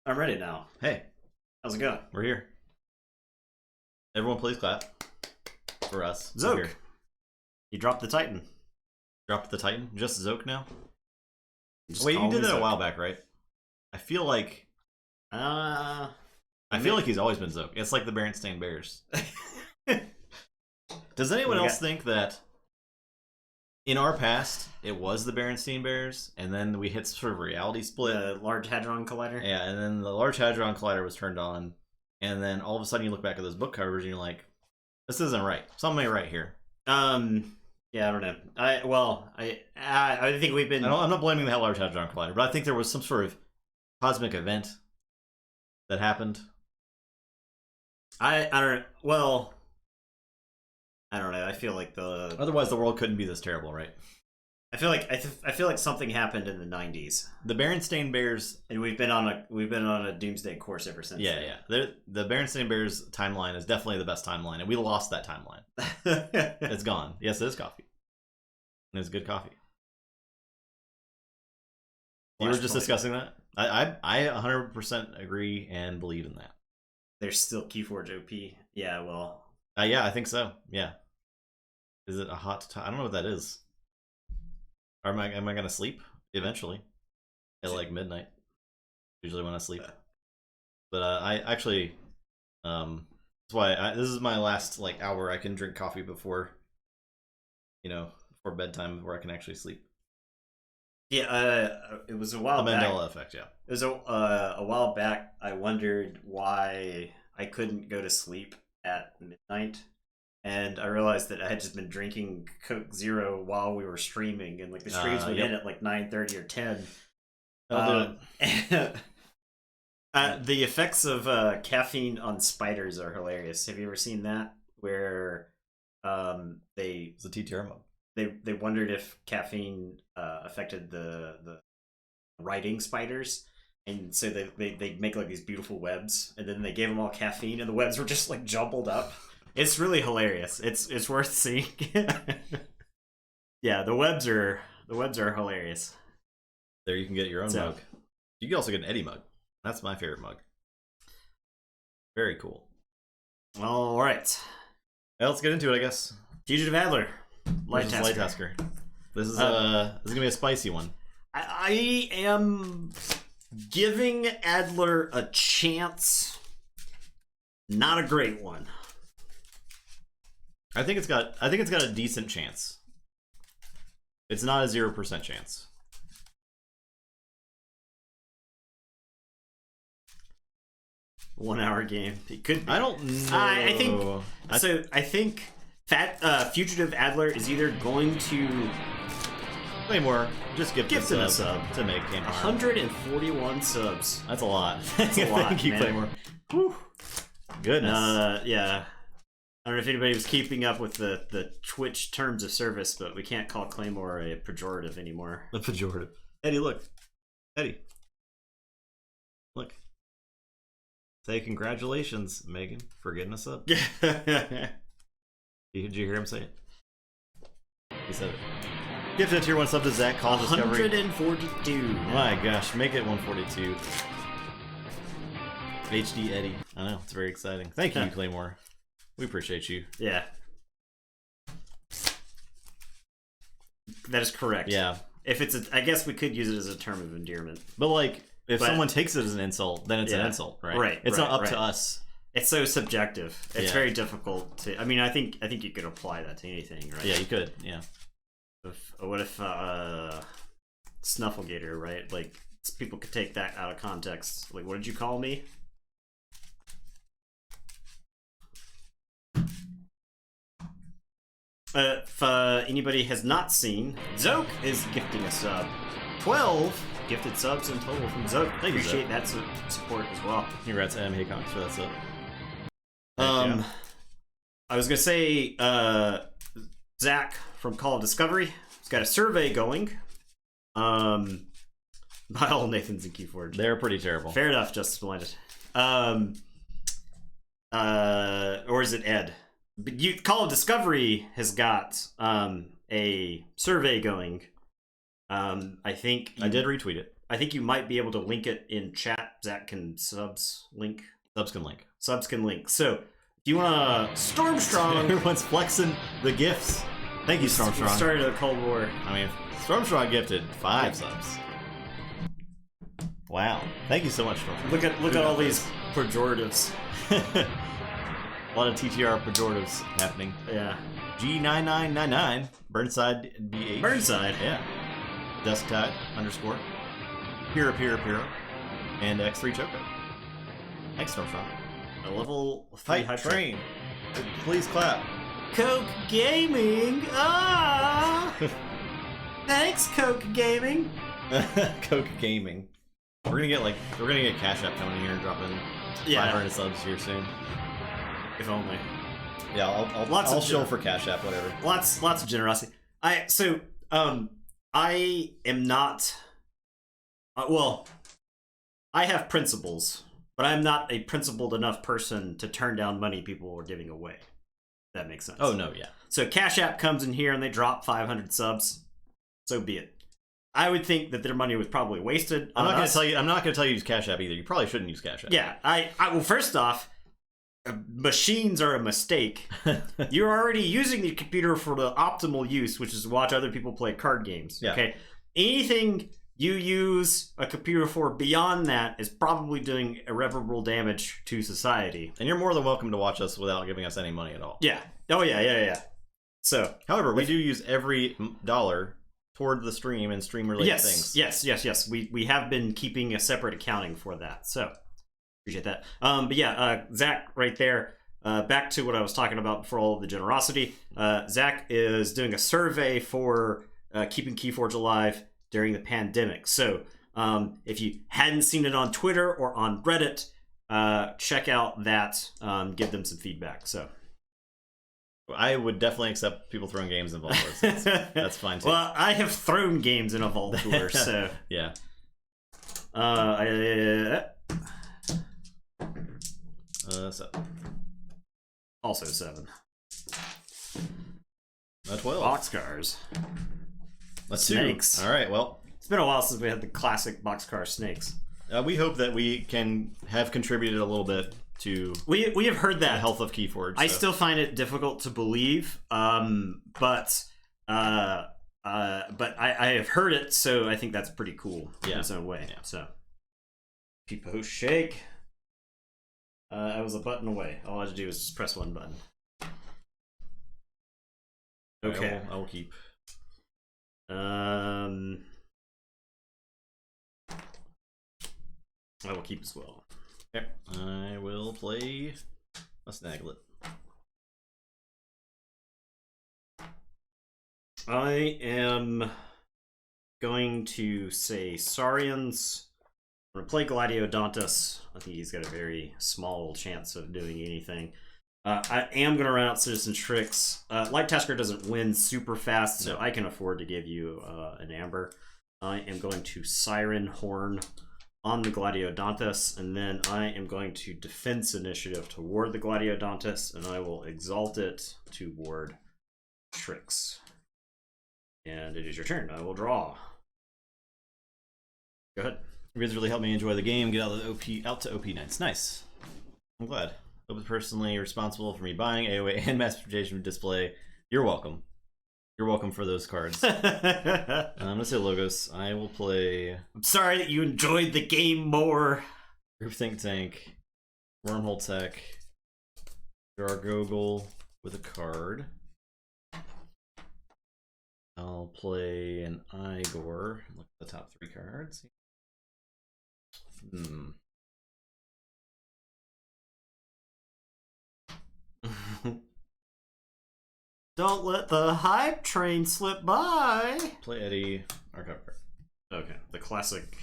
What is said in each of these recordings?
I'm ready now. Hey, How's it going? we're here. Everyone please clap for us. Zoke. We're here. You dropped the Titan. Dropped the Titan? Just Zoke now? Just Wait, call you did me that a Zoke. while back, right? I feel like Uh, he's always been Zoke. It's like the Berenstain Bears. Does anyone We else got- think that in our past it was the Berenstain Bears, and then we hit sort of reality split? the Large Hadron Collider. Yeah, and then the Large Hadron Collider was turned on, and then all of a sudden you look back at those book covers and you're like, this isn't right. Something ain't right here. Yeah, I don't know. I think we've been. I'm not blaming the Large Hadron Collider, but I think there was some sort of cosmic event that happened. I don't. Well, I don't know. I feel like Otherwise, the world couldn't be this terrible, right? I feel like I feel like something happened in the '90s, The Berenstain Bears. and we've been on a doomsday course ever since. Yeah. The Berenstain Bears timeline is definitely the best timeline, and we lost that timeline. yeah. It's gone. Yes, it is coffee. And it's good coffee. You were just discussing that? I 100% agree and believe in that. There's still Keyforge OP. Yeah, well, Yeah, I think so. Yeah. Is it a hot time? I don't know what that is. Am I gonna sleep eventually? At like midnight. Usually when I sleep. But I actually that's why this is my last like hour I can drink coffee before before bedtime where I can actually sleep. yeah. It was a while The back. Mandela effect, yeah. It was a while back. I wondered why I couldn't go to sleep at midnight, and I realized that I had just been drinking Coke Zero while we were streaming, and like the streams would Yep. end at like 9:30 or 10. That'll do it. The effects of caffeine on spiders are hilarious. Have you ever seen that? Where they It's a TTR mug. they wondered if caffeine affected the writing spiders, and so they make like these beautiful webs, and then they gave them all caffeine, and the webs were just like jumbled up. It's really hilarious. It's worth seeing. Yeah, the webs are hilarious. There you can get your own So- mug. You can also get an Eddie mug. That's my favorite mug. Very cool. All right, Well, let's get into it, I guess. Fugitive Adler, Light Versus Tasker. Tasker. This is gonna be a spicy one. I am giving Adler a chance. Not a great one. I think it's got a decent chance. It's not a 0% chance. One hour game. It could be. I don't know. I think so. I think Fugitive Adler is either going to Claymore, just gift Gift him a a sub sub. to make him 141 subs. That's a lot. That's a lot, Thank you, man. Claymore. Whew. Goodness. Yeah. I don't know if anybody was keeping up with the Twitch terms of service, but we can't call Claymore a pejorative anymore. The pejorative. Eddie, look. Eddie. Look. Say congratulations, Megan, for getting us up. Did you hear him say it? He said it. Gift a tier 1 sub to Zach, Call Discovery. 142. My gosh, make it 142. HD Eddie. I know, it's very exciting. Thank you, Claymore. We appreciate you. Yeah. That is correct. Yeah. If it's I guess we could use it as a term of endearment. But like, if But- someone takes it as an insult, then it's an Yeah. insult, right? Right, It's not right, up to right. us. It's so subjective. It's Yeah. very difficult to. I mean, I think you could apply that to anything, right? Yeah, you could. Yeah. What if Snufflegator, right? Like people could take that out of context. Like, what did you call me? If anybody has not seen, Zoke is gifting a sub. 12 gifted subs in total from Zoke. Thank you, Appreciate that support as well. Congrats to M. Haycox for that sub. I was gonna say, Zach from Call of Discovery has got a survey going. By all Nathans and Keyforge. They're pretty terrible. Fair enough, Justice Blinded. Or is it Ed? But Call of Discovery has got a survey going. I think I did retweet it. I think you might be able to link it in chat. Zach can subs link. Subs can link. Subs can link. So if you want to Stormstrong, everyone's flexing the gifts. Thank you, Stormstrong. We started a Cold War. I mean, Stormstrong gifted 5 subs. Wow. Thank you so much, Stormstrong. Look at all these pejoratives. A lot of TTR pejoratives happening. Yeah. G9999 Burnside BH. Burnside. Yeah. Dusktide _ Pira, and X3 Choco. Thanks, Stormstrong. A level 3 Hype train. Please clap. Coke Gaming. Ah. Thanks, Coke Gaming. Coke Gaming. We're gonna get Cash App coming in here and dropping 500 subs here soon. If only. Yeah, I'll show for Cash App, whatever. Lots of generosity. I am not. I have principles, but I'm not a principled enough person to turn down money people are giving away. If that makes sense. Oh no, yeah. So Cash App comes in here and they drop 500 subs. So be it. I would think that their money was probably wasted. I'm not going to tell you. I'm not going to tell you to use Cash App either. You probably shouldn't use Cash App. Yeah, well, first off, machines are a mistake. You're already using the computer for the optimal use, which is to watch other people play card games. Yeah. Okay, anything you use a computer for beyond that is probably doing irreparable damage to society. And you're more than welcome to watch us without giving us any money at all. Yeah. Oh yeah. So, however, we do use every dollar toward the stream and stream related things. Yes. We have been keeping a separate accounting for that. So appreciate that. But yeah, Zach right there. Back to what I was talking about before all of the generosity. Zach is doing a survey for keeping Keyforge alive during the pandemic. So if you hadn't seen it on Twitter or on Reddit, check out that. Give them some feedback. So I would definitely accept people throwing games in Vault Tours. That's fine too. Well, I have thrown games in a Vault Tour, so yeah. So also 7. 12. Boxcars. That's snakes. 2. All right. Well, it's been a while since we had the classic boxcar snakes. We hope that we can have contributed a little bit to. We have heard that the health of Keyforge. I still find it difficult to believe, but I have heard it, so I think that's pretty cool in its own way. Yeah. So, Peepo shake. I was a button away. All I had to do was just press one button. Okay, I will keep. I will keep as well. Okay. I will play a Snaglet. I am going to say Saurians. I'm going to play Gladiodontus. I think he's got a very small chance of doing anything. I am going to run out Citizen Tricks. Light Tasker doesn't win super fast, so I can afford to give you an Amber. I am going to Siren Horn on the Gladiodontus, and then I am going to Defense Initiative to ward the Gladiodontus, and I will Exalt it to ward Tricks. And it is your turn. I will draw. Go ahead. You guys really helped me enjoy the game. Get out to OP Nights. Nice. I'm glad. I was personally responsible for me buying AOA and Massification Display. You're welcome. You're welcome for those cards. I'm gonna say Logos. I will play. I'm sorry that you enjoyed the game more. Group Think Tank, Wormhole Tech, Gargogle with a card. I'll play an Igor. Look at the top 3 cards. Don't let the hype train slip by. Play Eddie. Archive card. Okay, the classic.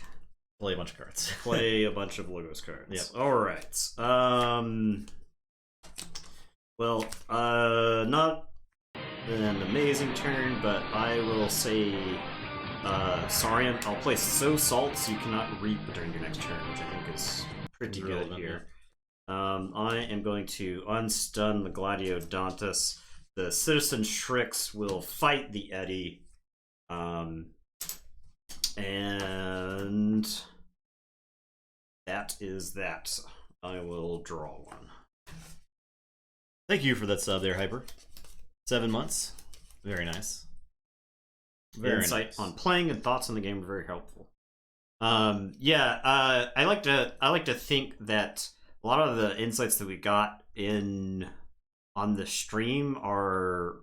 Play a bunch of cards. Play a bunch of Logos cards. Yep. All right. Well, not an amazing turn, but I will say Saurian. I'll play So Salt, so you cannot reap during your next turn, which I think is pretty good here. I am going to unstun the Gladiodontus. The Citizen Shrix will fight the Eddy. And that is that. I will draw one. Thank you for that sub there, Hyper. 7 months. Very nice. Very insight nice. On playing and thoughts on the game are very helpful. I like to think that a lot of the insights that we got on the stream are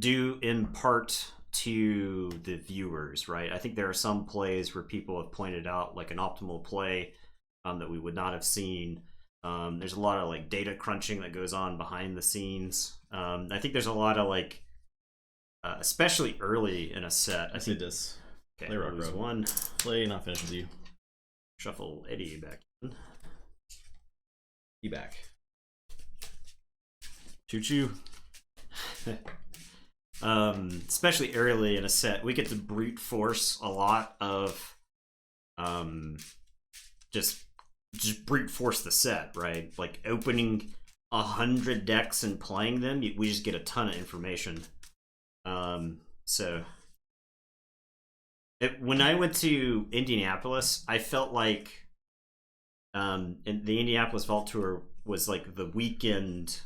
due in part to the viewers, right? I think there are some plays where people have pointed out like an optimal play that we would not have seen. There's a lot of like data crunching that goes on behind the scenes. I think there's a lot of like, especially early in a set. I see this. Okay, play rock road. One. Play not finish with you. Shuffle Eddie back in. He back. Choo choo. Especially early in a set, we get to brute force a lot of just brute force the set, right? Like opening 100 decks and playing them, we just get a ton of information. When I went to Indianapolis, I felt like the Indianapolis Vault Tour was like the weekend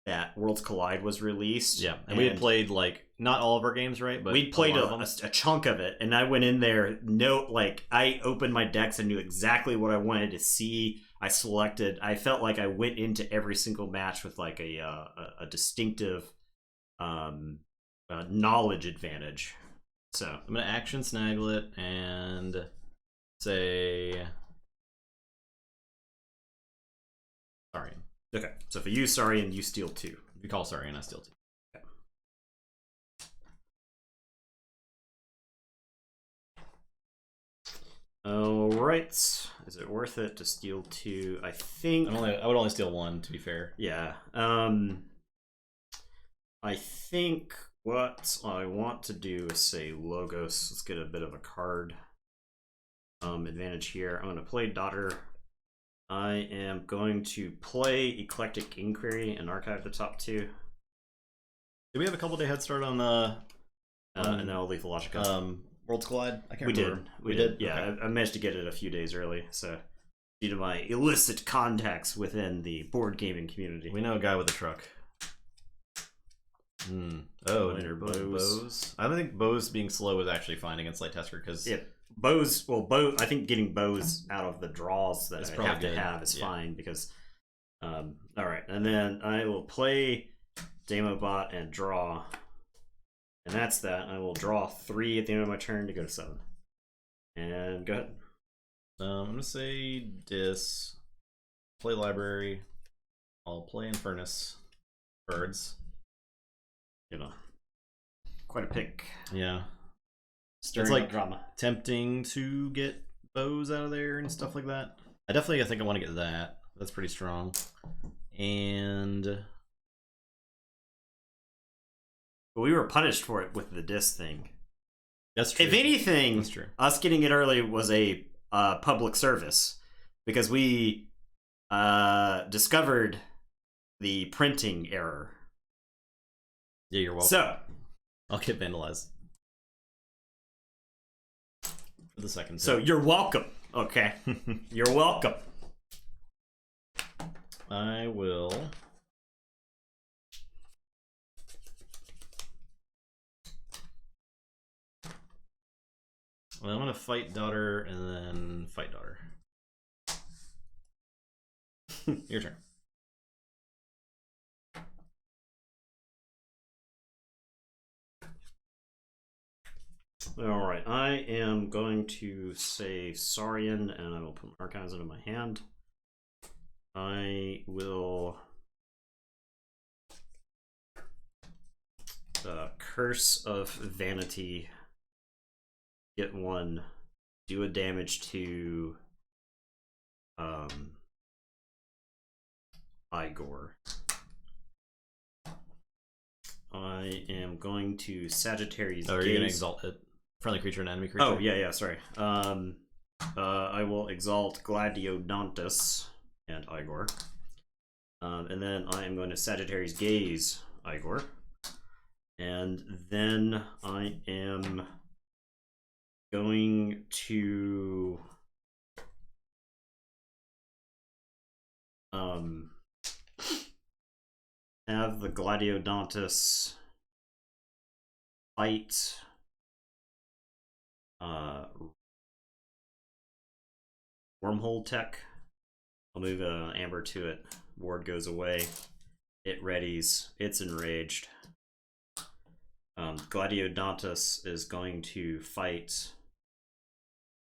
that Worlds Collide was released. Yeah, and we had played like not all of our games, right? But we played a chunk of it, and I went in there. I opened my decks and knew exactly what I wanted to see. I selected. I felt like I went into every single match with like a distinctive knowledge advantage. So I'm gonna action Snaglet and say Saurian. Okay, so if you use Saurian, you steal 2. You call Saurian, I steal 2. Okay. All right, is it worth it to steal 2? I think I would only steal 1, to be fair. Yeah. I think what I want to do is say Logos. Let's get a bit of a card advantage here. I'm going to play Daughter. I am going to play Eclectic Inquiry and archive the top 2. Did we have a couple day head start on no, Lethal Logica. Worlds Collide? I can't remember. We did. Yeah, okay. I managed to get it a few days early, so due to my illicit contacts within the board gaming community. We know a guy with a truck. Oh, and bows. I don't think bows being slow is actually fine against Light Tester because bows. Well, I think getting bows out of the draws that I have to have is fine because. All right, and then I will play Demobot and draw, and that's that. I will draw 3 at the end of my turn to go to 7. And go ahead. I'm gonna say Dis. Play Library. I'll play Infernus. Birds. You know, quite a pick. Yeah. Stirring like drama. Tempting to get bows out of there and stuff like that. I think I want to get that. That's pretty strong. And but we were punished for it with the disc thing. That's true. If anything, that's true. Us getting it early was a public service because we discovered the printing error. Yeah, you're welcome. So, I'll get vandalized for the second. So you're welcome. Okay, you're welcome. I will. Well, I'm gonna fight Daughter and then fight Daughter. Your turn. All right, I am going to say Saurian, and I will put Archives into my hand. I will Curse of Vanity. Get 1. Do a damage to Igor. I am going to Sagittarius. Oh, are you going to exalt it? Friendly creature and enemy creature? Oh, yeah, sorry. I will exalt Gladiodontus and Igor. And then I am going to Sagittarius Gaze Igor. And then I am going to have the Gladiodontus fight wormhole tech. I'll move Amber to it. Ward goes away. It readies. It's enraged. Gladiodontus is going to fight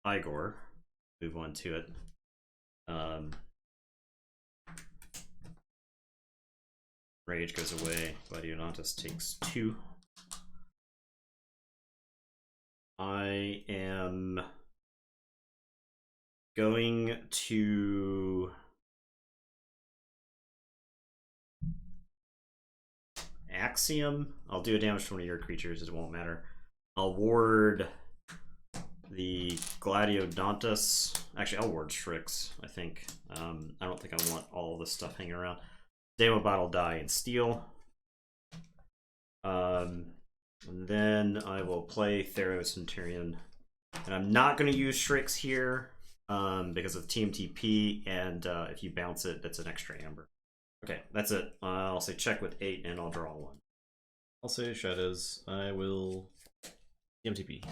Igor. Move one to it. Rage goes away. Gladiodontus takes 2. I am going to Axiom. I'll do a damage to one of your creatures, it won't matter. I'll ward the Gladiodontus. Actually, I'll ward Strix, I think. I don't think I want all this stuff hanging around. Demo Bottle die and steal. And then I will play Thero Centurion. And I'm not going to use Strix here because of TMTP, and if you bounce it, that's an extra Amber. Okay, that's it. I'll say check with 8, and I'll draw 1. I'll say Shadows. I will TMTP.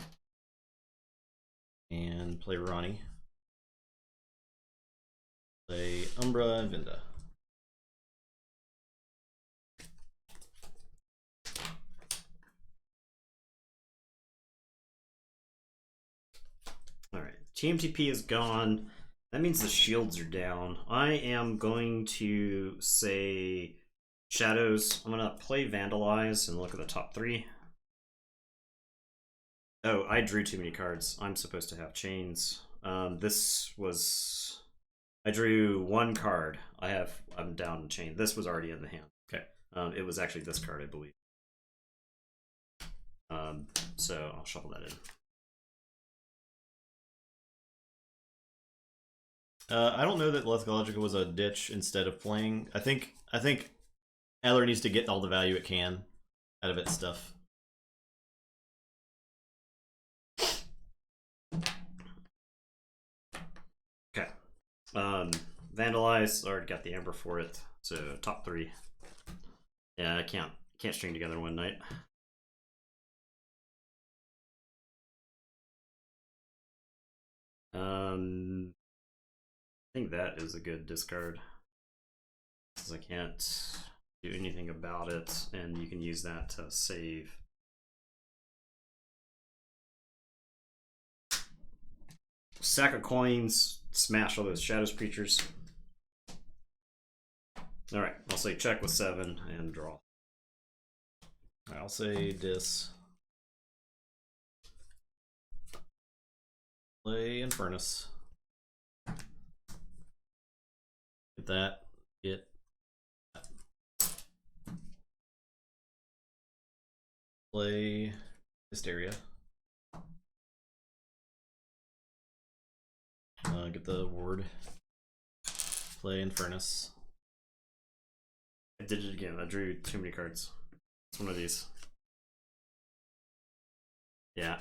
And play Ronnie. Play Umbra and Vinda. Alright, TMTP is gone. That means the shields are down. I am going to say Shadows. I'm going to play Vandalize and look at the top 3. Oh, I drew too many cards. I'm supposed to have chains. This was... I drew 1 card. I'm down in chain. This was already in the hand. Okay. It was actually this card, I believe. So I'll shuffle that in. I don't know that Lethologica was a ditch instead of playing. I think Adler needs to get all the value it can out of its stuff. Okay. Vandalize, already got the Amber for it. So top 3. Yeah, I can't string together one night. I think that is a good discard, because I can't do anything about it, and you can use that to save. Sack of coins, smash all those Shadows creatures. Alright, I'll say check with 7 and draw. I'll say Dis. Play Infernus. Get that. Get that. Play Hysteria. Get the ward. Play Infernus. I did it again. I drew too many cards. It's one of these. Yeah.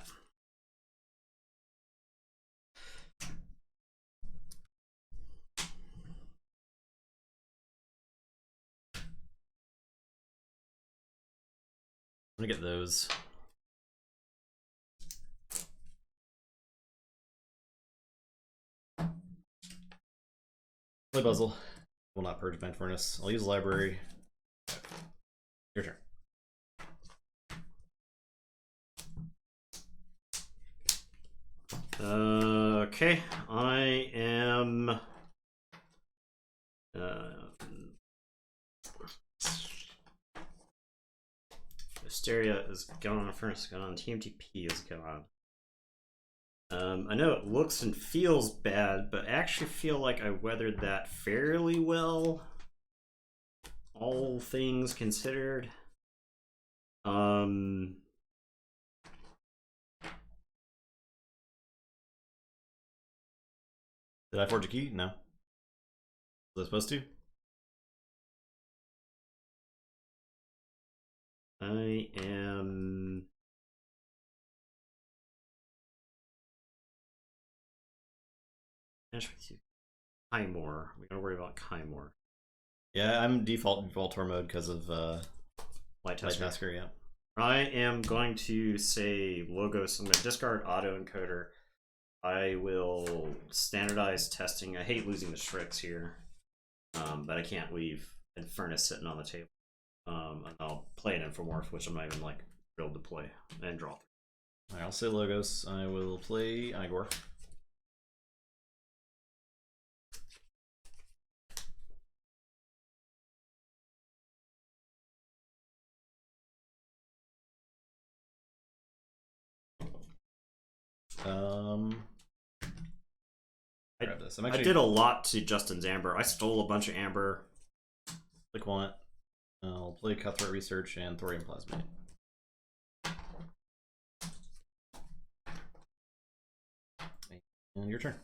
I'm gonna get those. Play Puzzle. Will not purge my Infernus. I'll use Library. Your turn. Okay, I am. Hysteria is gone. Furnace is gone. TMTP is gone. I know it looks and feels bad, but I actually feel like I weathered that fairly well, all things considered. Did I forge a key? No. Was I supposed to? I am Kymore. We gotta worry about Kymore. Yeah, I'm default Voltor mode because of Light Tasker, yeah. I am going to say Logos. I'm going to discard autoencoder. I will standardize testing. I hate losing the Shrix here, but I can't leave Infernus sitting on the table. And I'll play an Infomorph, which I'm not even like thrilled to play, and draw. Alright, I'll say Logos. I will play Igor. Grab this. I did a lot to Justin's Amber. I stole a bunch of Amber. Click want. I'll play Cutthroat Research and Thorium Plasmate. And your turn.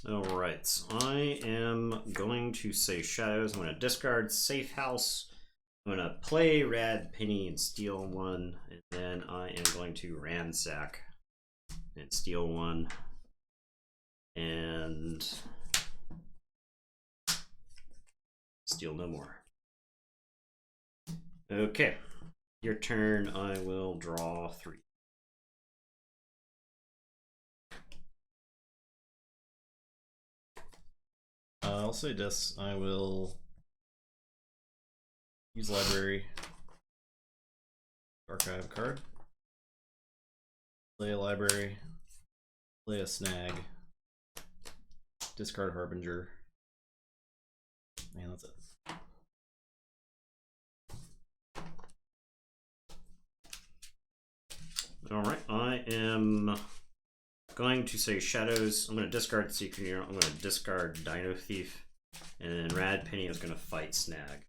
Alright, I am going to say Shadows. I'm going to discard Safe House. I'm going to play Rad Penny and steal one. And then I am going to Ransack and steal one. And steal no more. Okay, your turn. I will draw 3. I'll say this. I will use library, archive a card, play a library, play a snag, discard Harbinger, and that's it. Alright, I am going to say Shadows. I'm going to discard Secret Hero. I'm going to discard Dino Thief. And then Rad Penny is going to fight Snag.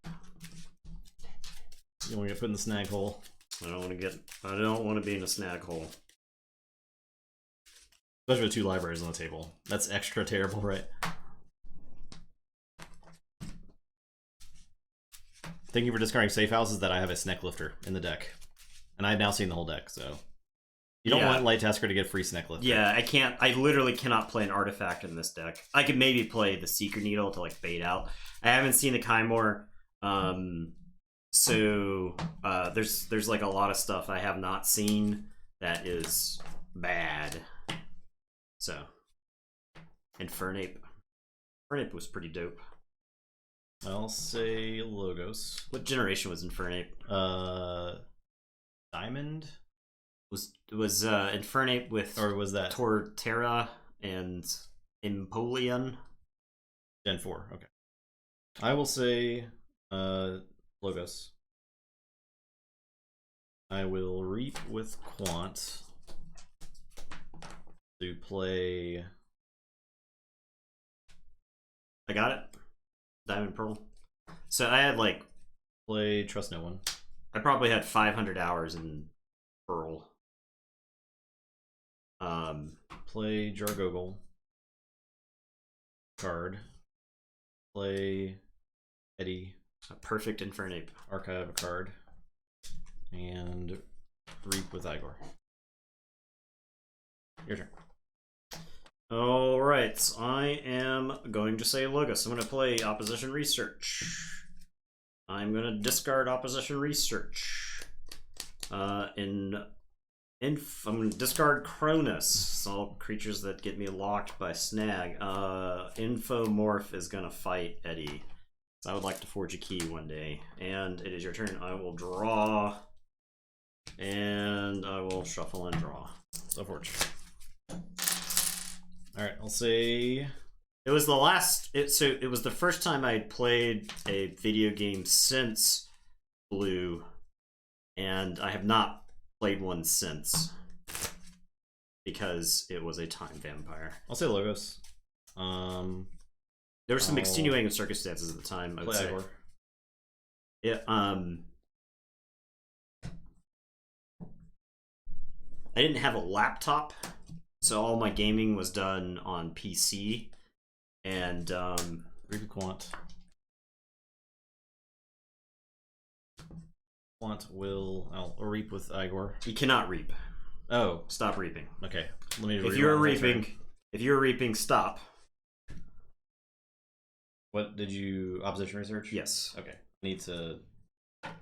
You want to get put in the snag hole? I don't want to be in a snag hole. Especially with 2 libraries on the table. That's extra terrible, right? Thank you for discarding Safe Houses that I have a Sneck Lifter in the deck. And I've now seen the whole deck, so... You don't want Light Tasker to get free Sneck Lifter. Yeah, I can't. I literally cannot play an artifact in this deck. I could maybe play the Seeker Needle to like bait out. I haven't seen the Kymore, so there's like a lot of stuff I have not seen that is bad. So, Infernape was pretty dope. I'll say Logos. What generation was Infernape? Diamond. Was Infernape with, or was that Torterra and Empoleon? Gen 4, okay. I will say Logos. I will Reap with Quant to play... I got it. Diamond Pearl. So I had like... Play Trust No One. I probably had 500 hours in Pearl. Play Jargogol. Card. Play Eddie. A perfect Infernape. Archive a card. And Reap with Igor. Your turn. Alright, I am going to say Logos. I'm going to play Opposition Research. I'm going to discard Opposition Research. I'm going to discard Cronus. All creatures that get me locked by Snag. Infomorph is going to fight Eddie. So I would like to forge a key one day. And it is your turn. I will draw. And I will shuffle and draw. So forge. Alright, I'll say... It was the last... it was the first time I had played a video game since Blue. And I have not played one since because it was a time vampire. I'll say Logos. There were some extenuating circumstances at the time. I would say. Igor. Yeah. I didn't have a laptop, so all my gaming was done on PC. And Reap Quant. I'll reap with Igor. You cannot reap. Oh, stop reaping. Okay, let me. If you're reaping, If you're reaping, stop. What did you opposition research? Yes. Okay. Need to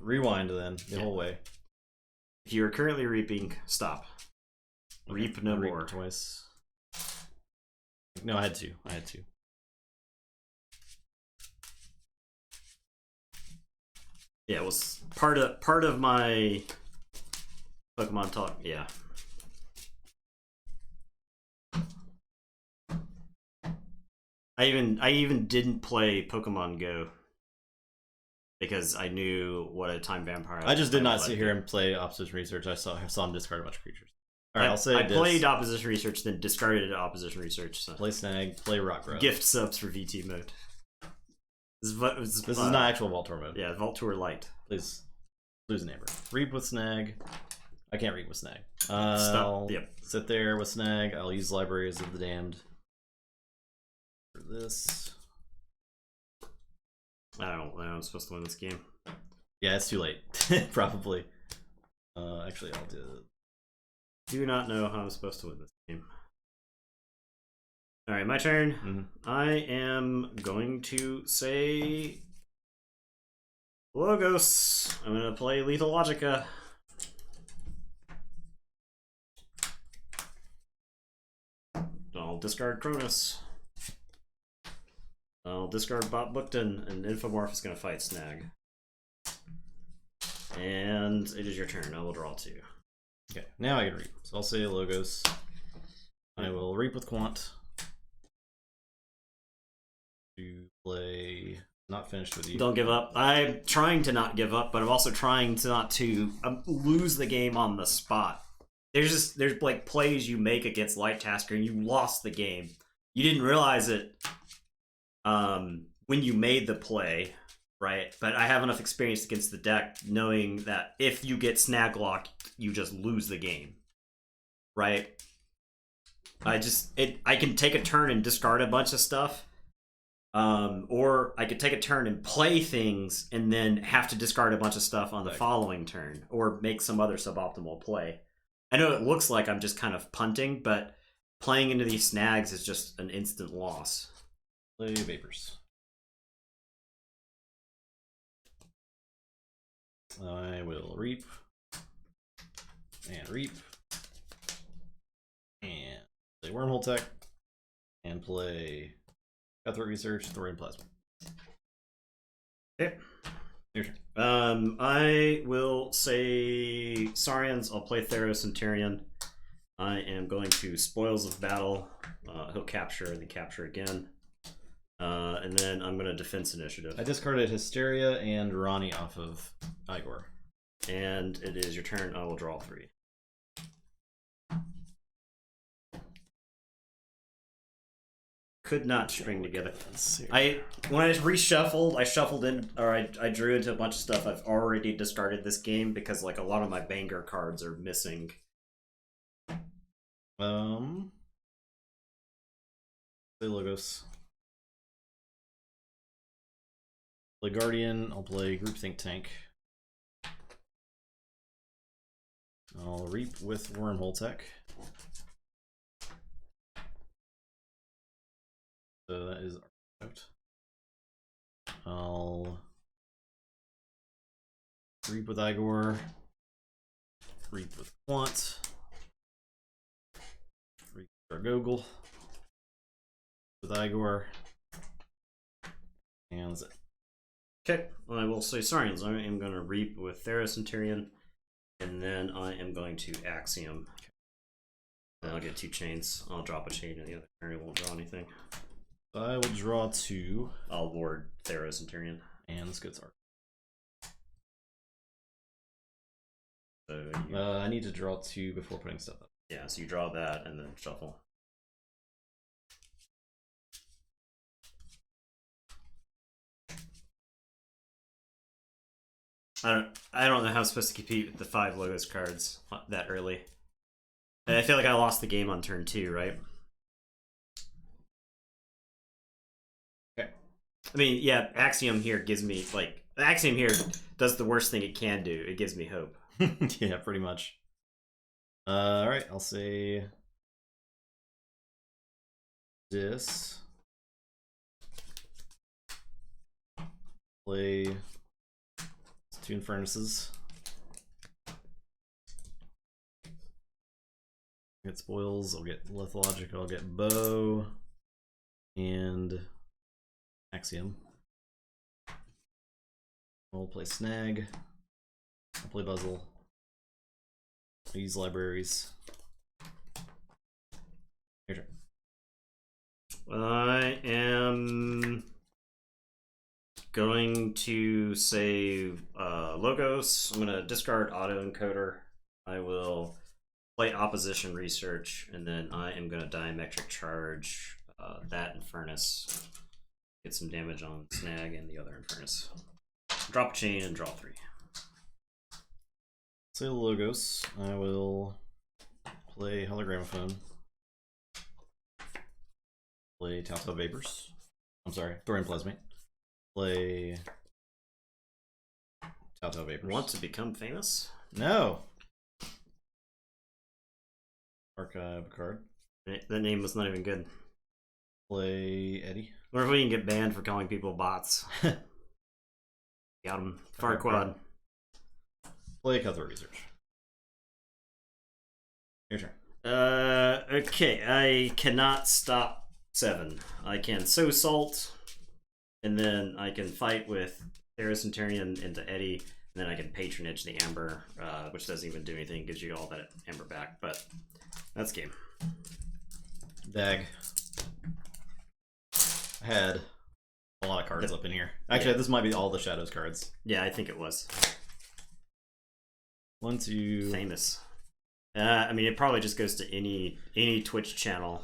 rewind then the whole way. If you are currently reaping, stop. Okay. Reap no more. Twice. No, I had to. Yeah, it was part of my Pokemon talk. Yeah. I even didn't play Pokemon Go because I knew what a time vampire. I just did not sit here and play opposition research. I saw him discard a bunch of creatures. All right, I'll say I played opposition research, then discarded opposition research. So. Play snag, play rock growth. Gift subs for VT mode. This is not actual Vault Tour mode. Yeah, Vault Tour Light. Please lose neighbor. Reap with snag. I can't reap with snag. Stop. Yep. Sit there with snag. I'll use Libraries of the Damned for this. I don't know. I'm supposed to win this game. Yeah, it's too late. Probably. Actually, I'll do it. Do not know how I'm supposed to win this game. Alright, my turn. Mm-hmm. I am going to say Logos. I'm going to play Lethal Logica. I'll discard Cronus. I'll discard Bob Bookton, and Infomorph is going to fight Snag. And it is your turn. I will draw 2. Okay, now I can reap. So I'll say Logos. I will reap with Quant. To play not finished with you. Don't give up. I'm trying to not give up, but I'm also trying to not to lose the game on the spot. There's like plays you make against Light Tasker and you lost the game. You didn't realize it when you made the play, right? But I have enough experience against the deck knowing that if you get snag locked, you just lose the game, right? I can take a turn and discard a bunch of stuff. Or I could take a turn and play things and then have to discard a bunch of stuff on the following turn or make some other suboptimal play. I know it looks like I'm just kind of punting, but playing into these snags is just an instant loss. Play Vapors. I will reap. And reap. And play Wormhole Tech. And play Cutthroat Research, Thorium Plasma. Okay. Your turn. I will say Saurians. I'll play Theros and Tyrion. I am going to Spoils of Battle. He'll capture and then capture again. And then I'm going to Defense Initiative. I discarded Hysteria and Ronnie off of Igor. And it is your turn. I will draw 3. Could not string together. When I reshuffled, I shuffled in, or I drew into a bunch of stuff I've already discarded this game because like a lot of my banger cards are missing. Play Logos. Play Guardian. I'll play Groupthink Tank. I'll reap with Wormhole Tech. So that is out. I'll reap with Igor. Reap with Quant. Reap with Gargogle. With Igor. And that's it. Okay, well, I will say Saurians. I am going to reap with Theros and Tyrion, and then I am going to Axiom. And I'll get 2 chains. I'll drop a chain in the other turn. It won't draw anything. I will draw 2. I'll ward Theros and Tyrion. And let's go to Art. So I need to draw 2 before putting stuff up. Yeah, so you draw that and then shuffle. I don't know how I'm supposed to compete with the 5 Logos cards that early. And I feel like I lost the game on turn 2, right? Okay. I mean, yeah, Axiom here gives me, like, Axiom here does the worst thing it can do. It gives me hope. Yeah, pretty much. Alright, I'll say this. Play Tune Furnaces. Get spoils, I'll get Lithologic, I'll get Bow and Axiom. I'll play Snag. I'll play Buzzle. I'll use libraries. Your turn. I am going to save Logos. I'm going to discard Autoencoder. I will play Opposition Research, and then I am going to Diametric Charge that Infernus. Get some damage on Snag and the other Infernus. Drop a chain and draw 3. Say the Logos. I will play Hologramophone. Play Telltale Vapors. I'm sorry, Thorium Plasmate. Play Telltale Vapors. Want to become famous? No. Archive a card. That name was not even good. Play Eddie. What if we can get banned for calling people bots? Got him. Farquad. Play Cutthroat Research. Your turn. Okay, I cannot stop 7. I can sow salt, and then I can fight with Theros Centurion into Eddie, and then I can patronage the Amber, which doesn't even do anything, gives you all that Amber back, but that's game. Dag. I had a lot of cards up in here. Actually, this might be all the Shadows cards. Yeah, I think it was. 1, 2. Famous. I mean, it probably just goes to any Twitch channel.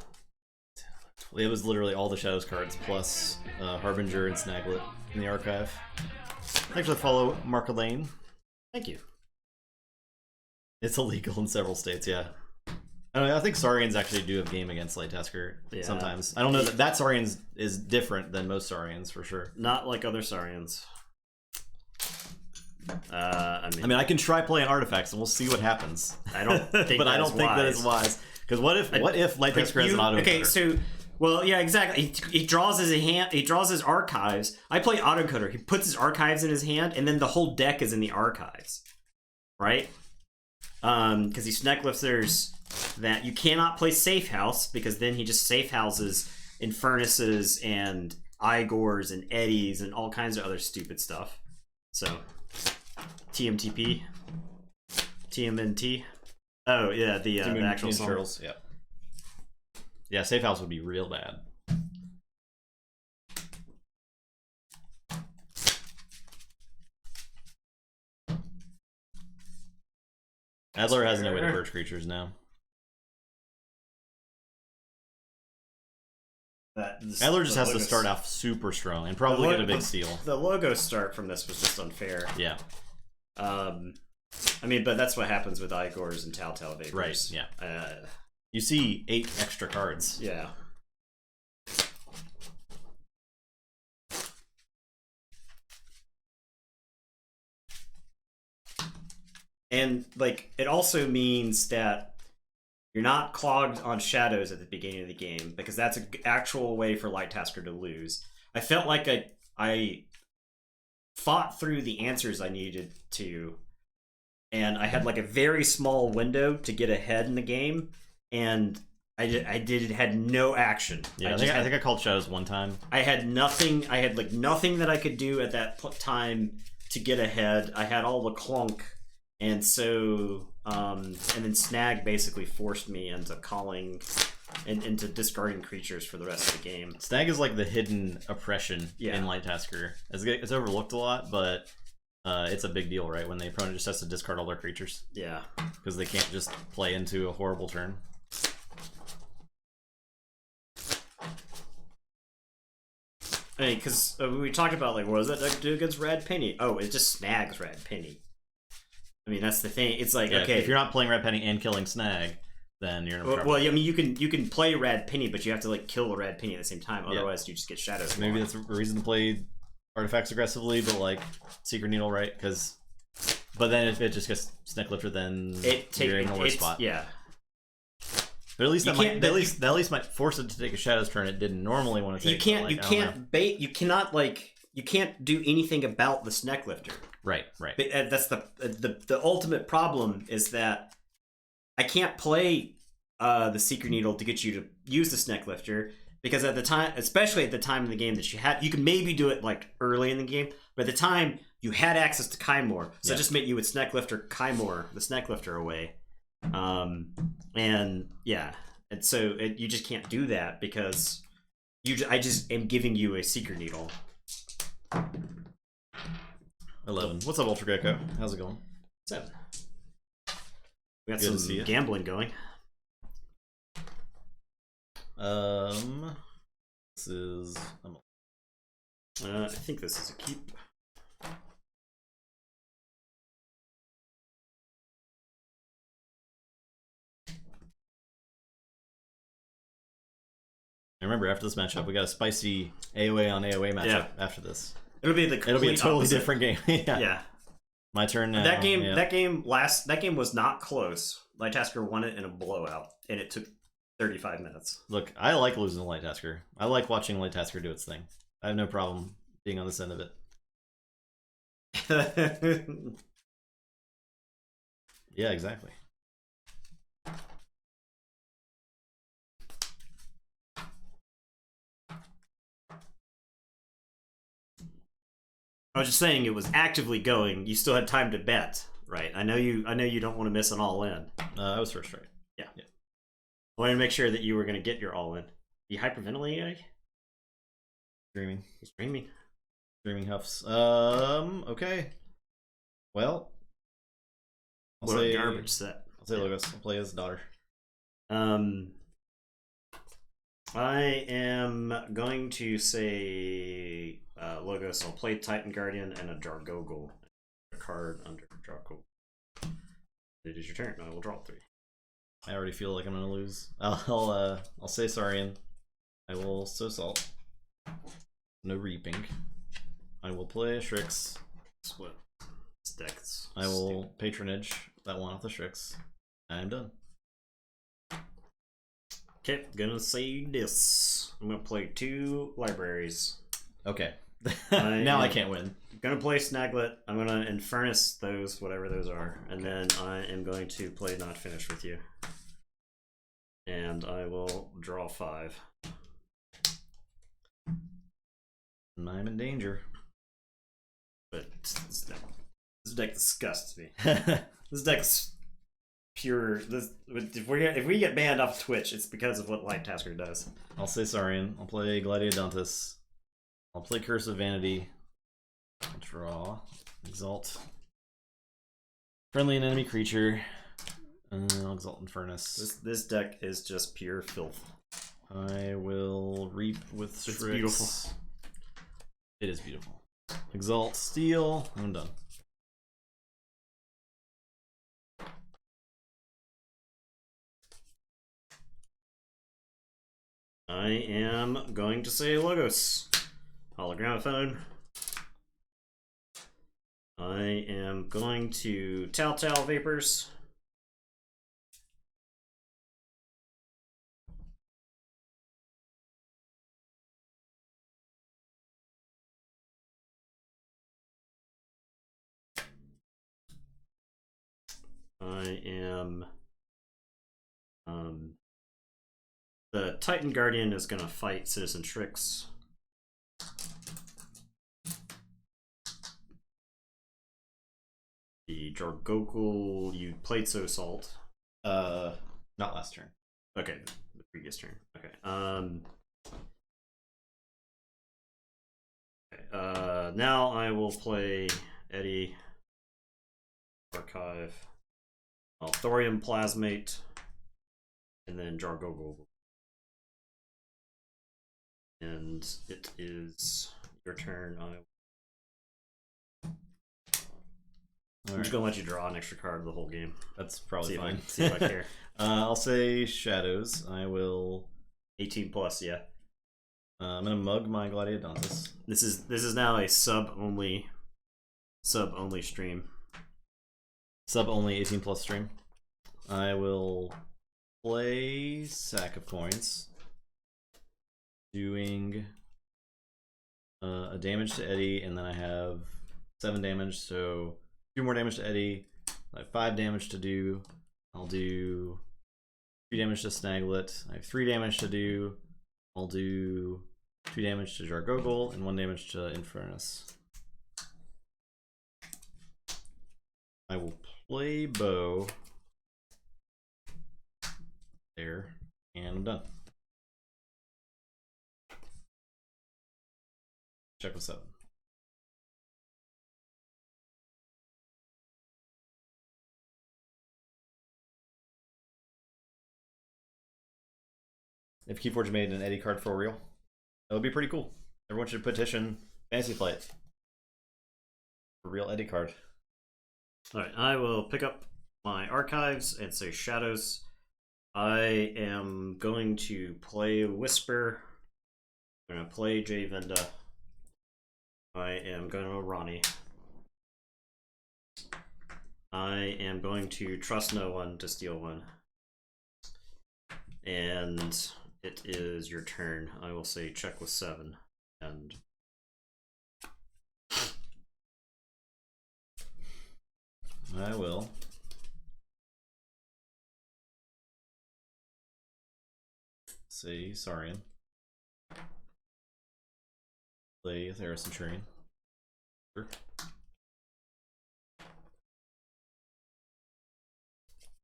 It was literally all the Shadows cards plus Harbinger and Snaglet in the archive. Thanks for the follow, Mark Elaine. Thank you. It's illegal in several states, yeah. I think Saurians actually do have game against Light Tasker sometimes. I don't know that Saurians is different than most Saurians for sure. Not like other Saurians. I mean, I can try playing artifacts and we'll see what happens. I don't think, but I don't think that is wise. Because what if Light Tasker has an auto? Okay, so well, yeah, exactly. He draws his hand. He draws his archives. I play autoencoder. He puts his archives in his hand, and then the whole deck is in the archives, right? Because he Snecklifter's that you cannot play Safe House because then he just safe houses Infernuses and Igors and Eddies and all kinds of other stupid stuff. So TMTP, TMNT. Oh yeah, the actual turtles. Yeah. Yeah, Safe House would be real bad. Adler has no way to purge creatures now. Adler just has to start off super strong and probably get a big steal. The logo start from this was just unfair. Yeah. I mean, but that's what happens with Igors and Telltale Vapors. Right, yeah. You see 8 extra cards. Yeah. And, like, it also means that you're not clogged on shadows at the beginning of the game, because that's an actual way for Light Tasker to lose. I felt like I fought through the answers I needed to, and I had, like, a very small window to get ahead in the game, and I had no action. Yeah, I think I called shadows one time. I had nothing. I had, like, nothing that I could do at that time to get ahead. I had all the clunk. And so, and then Snag basically forced me into calling and into discarding creatures for the rest of the game. Snag is like the hidden oppression in Light Tasker. It's overlooked a lot, but it's a big deal, right? When the opponent just has to discard all their creatures. Yeah. Because they can't just play into a horrible turn. Hey, because we talked about, like, what does that deck do against Red Penny? Oh, it just snags Red Penny. I mean, that's the thing. It's like, okay, if you're not playing Red Penny and killing Snag, then you're in trouble. Well, I mean, you can play Red Penny, but you have to, like, kill a Red Penny at the same time. Otherwise, you just get shadows. Maybe that's a reason to play artifacts aggressively, but like Secret Needle, right? But then if it just gets Snecklifter, then you're in a worse spot. Yeah. But at least You that can't- might, at least might force it to take a Shadow's turn it didn't normally want to take. You can't. but, You like, I don't know. can't bait. You cannot like. You can't do anything about the Sneck Lifter. Right. But, that's the ultimate problem is that I can't play the Secret Needle to get you to use the Sneck Lifter because at the time, especially at the time in the game that you can maybe do it like early in the game, but at the time you had access to Kymore, so it just meant you would Sneck Lifter Kymore, the Sneck Lifter away, and yeah, and so you just can't do that because I just am giving you a Secret Needle. 11. What's up, Ultra Gecko? How's it going? 7. We got Good to some see you. gambling going. This is. I think this is a keep. Remember, after this matchup, we got a spicy AOA on AOA matchup after this. It'll be a totally opposite. different game. Yeah. My turn now. That game was not close. Light Tasker won it in a blowout, and it took 35 minutes. Look, I like losing to Light Tasker. I like watching Light Tasker do its thing. I have no problem being on this end of it. Yeah, exactly. I was just saying it was actively going. You still had time to bet, right? I know you don't want to miss an all in. I was first, right? Yeah. I wanted to make sure that you were going to get your all in. You hyperventilating? Dreaming. He's dreaming. Dreaming huffs. Okay. Well, I'll What say a garbage set. I'll say Logos. I'll play his daughter. I am going to say Logos. I'll play Titan Guardian and a Jargogol. A card under Jargogol. It is your turn. I will draw 3. I already feel like I'm gonna lose. I'll say Saurian. I will sow salt. No reaping. I will play Strix. That's what this deck's I will patronage that one off the Strix. I'm done. Okay, gonna say this. I'm gonna play 2 libraries. Okay. Now I can't win. Gonna play Snaglet. I'm gonna Infernus those, whatever those are, and then I am going to play Not Finished with You. And I will draw 5. I'm in danger. But this deck disgusts me. This deck's pure. If we get banned off Twitch, it's because of what Light Tasker does. I'll say Saurian. I'll play Gladiodontus. I'll play Curse of Vanity. I'll draw. Exalt. Friendly and enemy creature. I'll Exalt Infernus. This deck is just pure filth. I will reap with It's Strix. beautiful. It is beautiful. Exalt, Steel. I'm done. I am going to say Logos. Hologramophone. I am going to Telltale Vapors. I am the Titan Guardian is gonna fight Citizen Strix. The Jargokul, you played So Salt. Not last turn. Okay, the previous turn. Okay. Now I will play Eddie Archive. Thorium Plasmate, and then Jargogol. And it is your turn. I'm just gonna let you draw an extra card the whole game. That's probably See fine. see if I care. I'll say Shadows. I will 18 plus, yeah. I'm gonna mug my Gladiodontus. This is now a sub only stream. Sub only 18 plus stream. I will play Sack of Coins, doing a damage to Eddie, and then I have 7 damage, so 2 more damage to Eddie. I have 5 damage to do. I'll do 2 damage to Snaglet. I have 3 damage to do. I'll do 2 damage to Jargogol and 1 damage to Infernus. I will play Bow there, and I'm done. Check with 7. If Keyforge made an Eddie card for real, that would be pretty cool. Everyone should petition Fantasy Flight for real Eddie card. Alright, I will pick up my archives and say Shadows. I am going to play Whisper. I'm going to play Jay Venda. I am going to Ronnie. I am going to trust no one to steal one. And it is your turn. I will say check with 7. And I will say Saurian. Play Thera Centurion. Sure.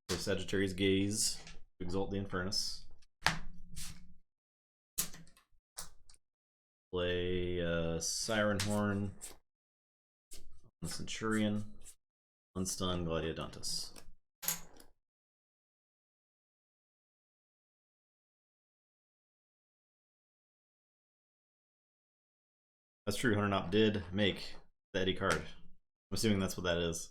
Play Sagittarius Gaze to exalt the Infernus. Play Siren Horn on the Centurion. Unstun Gladiodontus. That's true, Hunter Knop did make the Eddie card. I'm assuming that's what that is.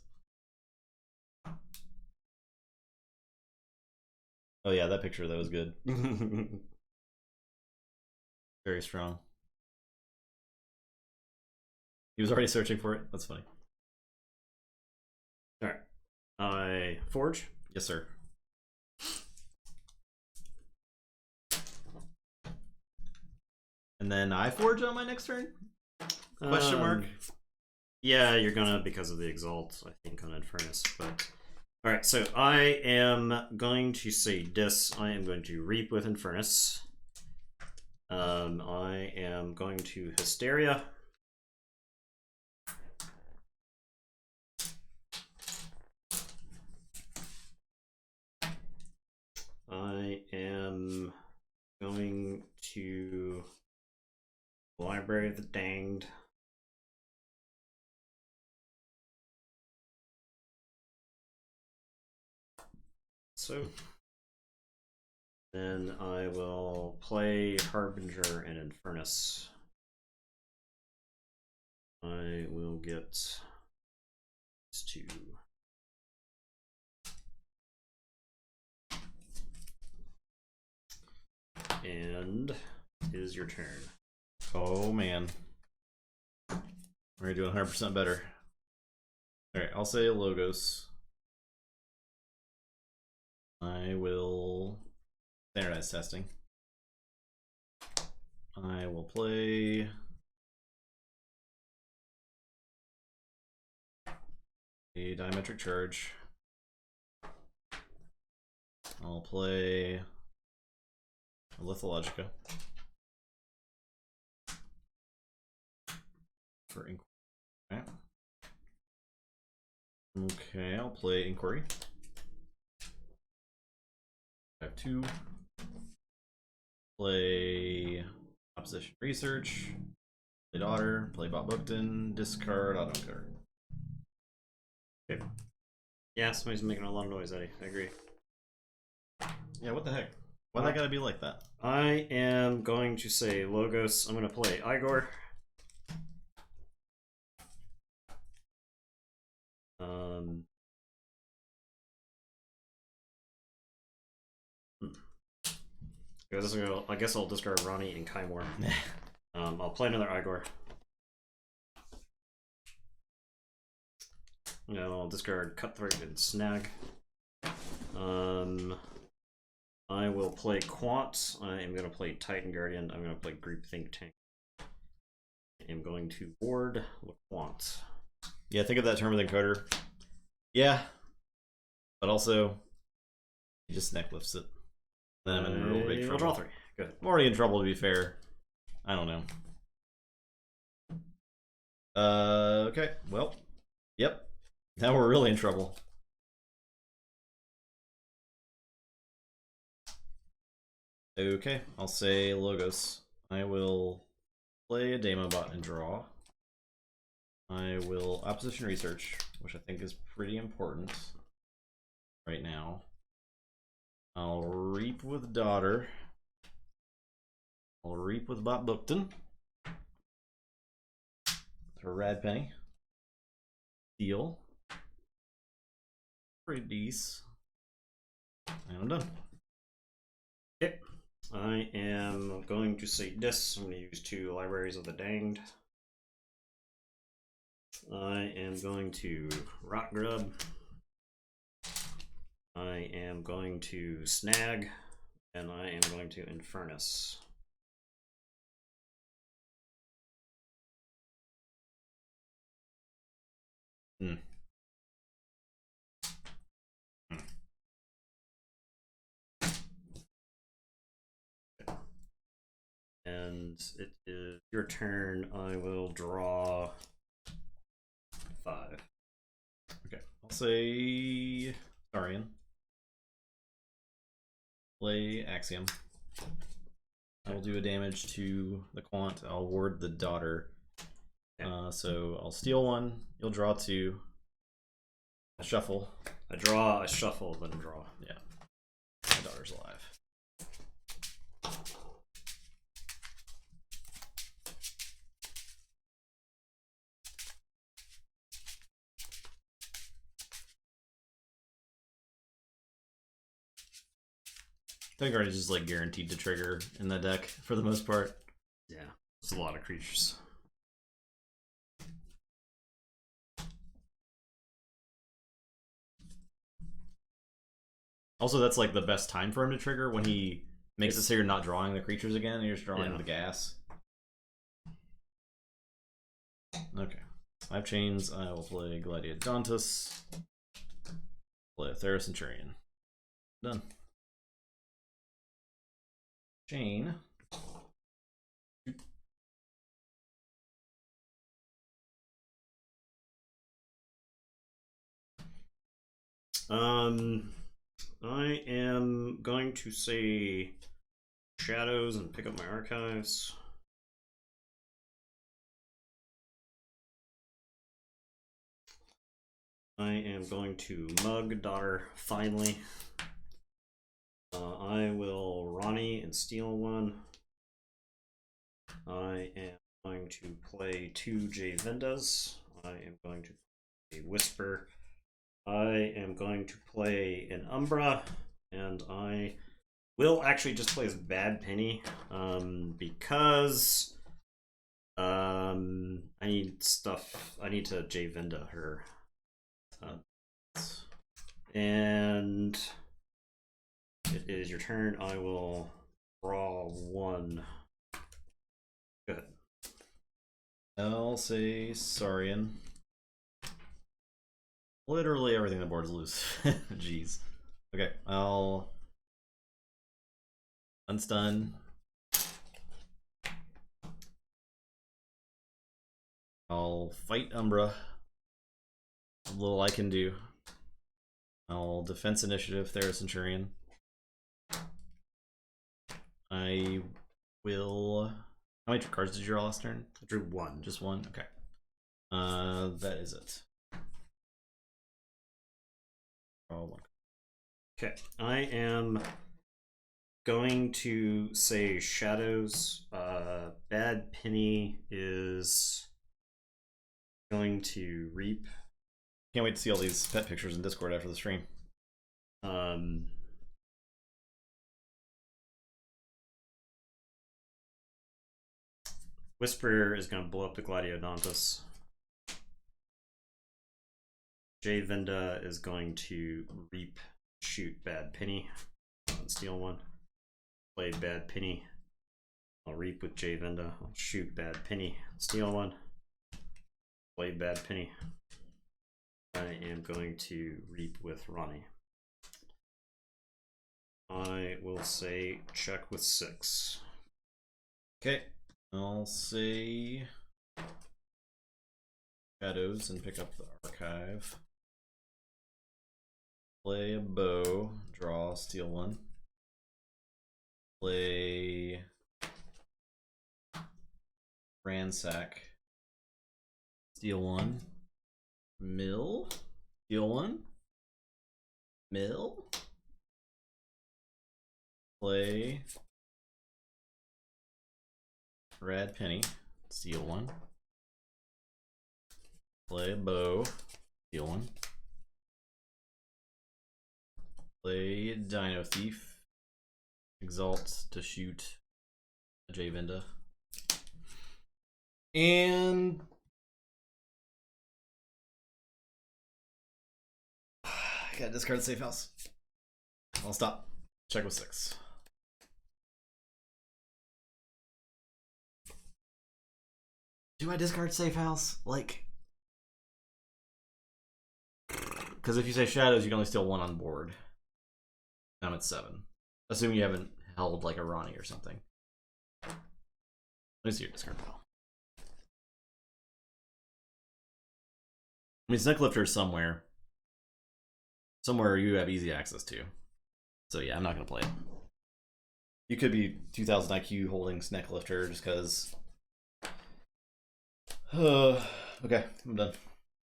Oh yeah, that picture, that was good. Very strong. He was already searching for it. That's funny. alright. I forge. Yes, sir. And then I forge on my next turn? Question mark? Yeah, you're gonna because of the exalt, I think, on Infernus. But alright, so I am going to say this. I am going to reap with Infernus. I am going to Hysteria. I am going to Library of the Danged. So then I will play Harbinger and Infernus. I will get these 2. And it is your turn. Oh man. We're doing 100% better. Alright, I'll say Logos. I will standardize testing. I will play a diametric charge. I'll play a Lithologica for Inquiry. Okay, I'll play Inquiry. I have 2. Play Opposition Research. Play Daughter. Play Bob Bookton. Discard Auto card. Okay. Yeah, somebody's making a lot of noise, Eddie. I agree. Yeah, what the heck? Why that gotta be like that? I am going to say Logos. I'm going to play Igor. I guess I'll discard Ronnie and Kymor. I'll play another Igor. I'll discard Cutthroat and Snag. I will play Quant. I am going to play Titan Guardian. I'm going to play Group Think Tank. I am going to board LeQuant. Yeah, think of that term with encoder. Yeah, but also he just neck lifts it. Then I'm in real big trouble. Draw 3. Good. I'm already in trouble, to be fair. I don't know. Okay. Well, yep. Now we're really in trouble. Okay, I'll say Logos. I will play a Demobot and draw. I will Opposition Research, which I think is pretty important right now. I'll Reap with Daughter. I'll Reap with Bob Bookton. For Rad Penny. Deal. Pretty decent. And I'm done. Okay. I am going to say this. I'm going to use 2 Libraries of the Danged. I am going to Rock Grub. I am going to Snag. And I am going to Infernus. And it is your turn. I will draw 5. Okay, I'll say Starion. Play Axiom. I will do a damage to the Quant. I'll ward the Daughter. Okay. So I'll steal 1. You'll draw 2. I'll shuffle. I draw, I shuffle, then draw. Yeah. My Daughter's alive. Vanguard is just like guaranteed to trigger in the deck for the most part. Yeah, there's a lot of creatures. Also, that's like the best time for him to trigger when he makes it so you're not drawing the creatures again, and you're just drawing the gas. Okay. 5 chains. I will play Gladiodontus. Play a Theros Centurion. Done. Chain. I am going to say Shadows and pick up my archives. I am going to Mug Daughter finally. I will Ronnie and steal 1. I am going to play 2 J Vendas. I am going to play Whisper. I am going to play an Umbra, and I will actually just play as Bad Penny, because I need stuff. I need to J Venda her, and it is your turn. I will draw 1. Go ahead. I'll say Saurian. Literally everything on the board is loose. Jeez. Okay, I'll unstun. I'll fight Umbra. A little I can do. I'll defense initiative Theros Centurion. I will. How many cards did you draw last turn? I drew 1. Just 1? Okay. That is it. Draw 1. Okay, I am going to say Shadows. Bad Penny is going to Reap. Can't wait to see all these pet pictures in Discord after the stream. Whisper is going to blow up the Gladiodontus. J Venda is going to Reap, shoot Bad Penny. steal one. Play Bad Penny. I'll reap with J Venda. I'll shoot Bad Penny. Steal one. Play Bad Penny. I am going to reap with Ronnie. I will say check with 6. Okay, I'll say shadows and pick up the archive. Play a bow, draw, steal one. Play ransack, steal one. Mill, steal one. Mill. Play Rad Penny, steal one. Play a bow, steal one. Play Dino Thief, exalt to shoot a J Venda. And I gotta discard the safe house. I'll stop. Check with 6. Do I discard safe house? Like, because if you say shadows, you can only steal 1 on board. I'm at 7. Assuming you haven't held like a Ronnie or something. Let me see your discard pile. I mean, Snecklifter is somewhere you have easy access to. So yeah, I'm not gonna play it. You could be 2000 IQ holding Snecklifter just because. Okay, I'm done.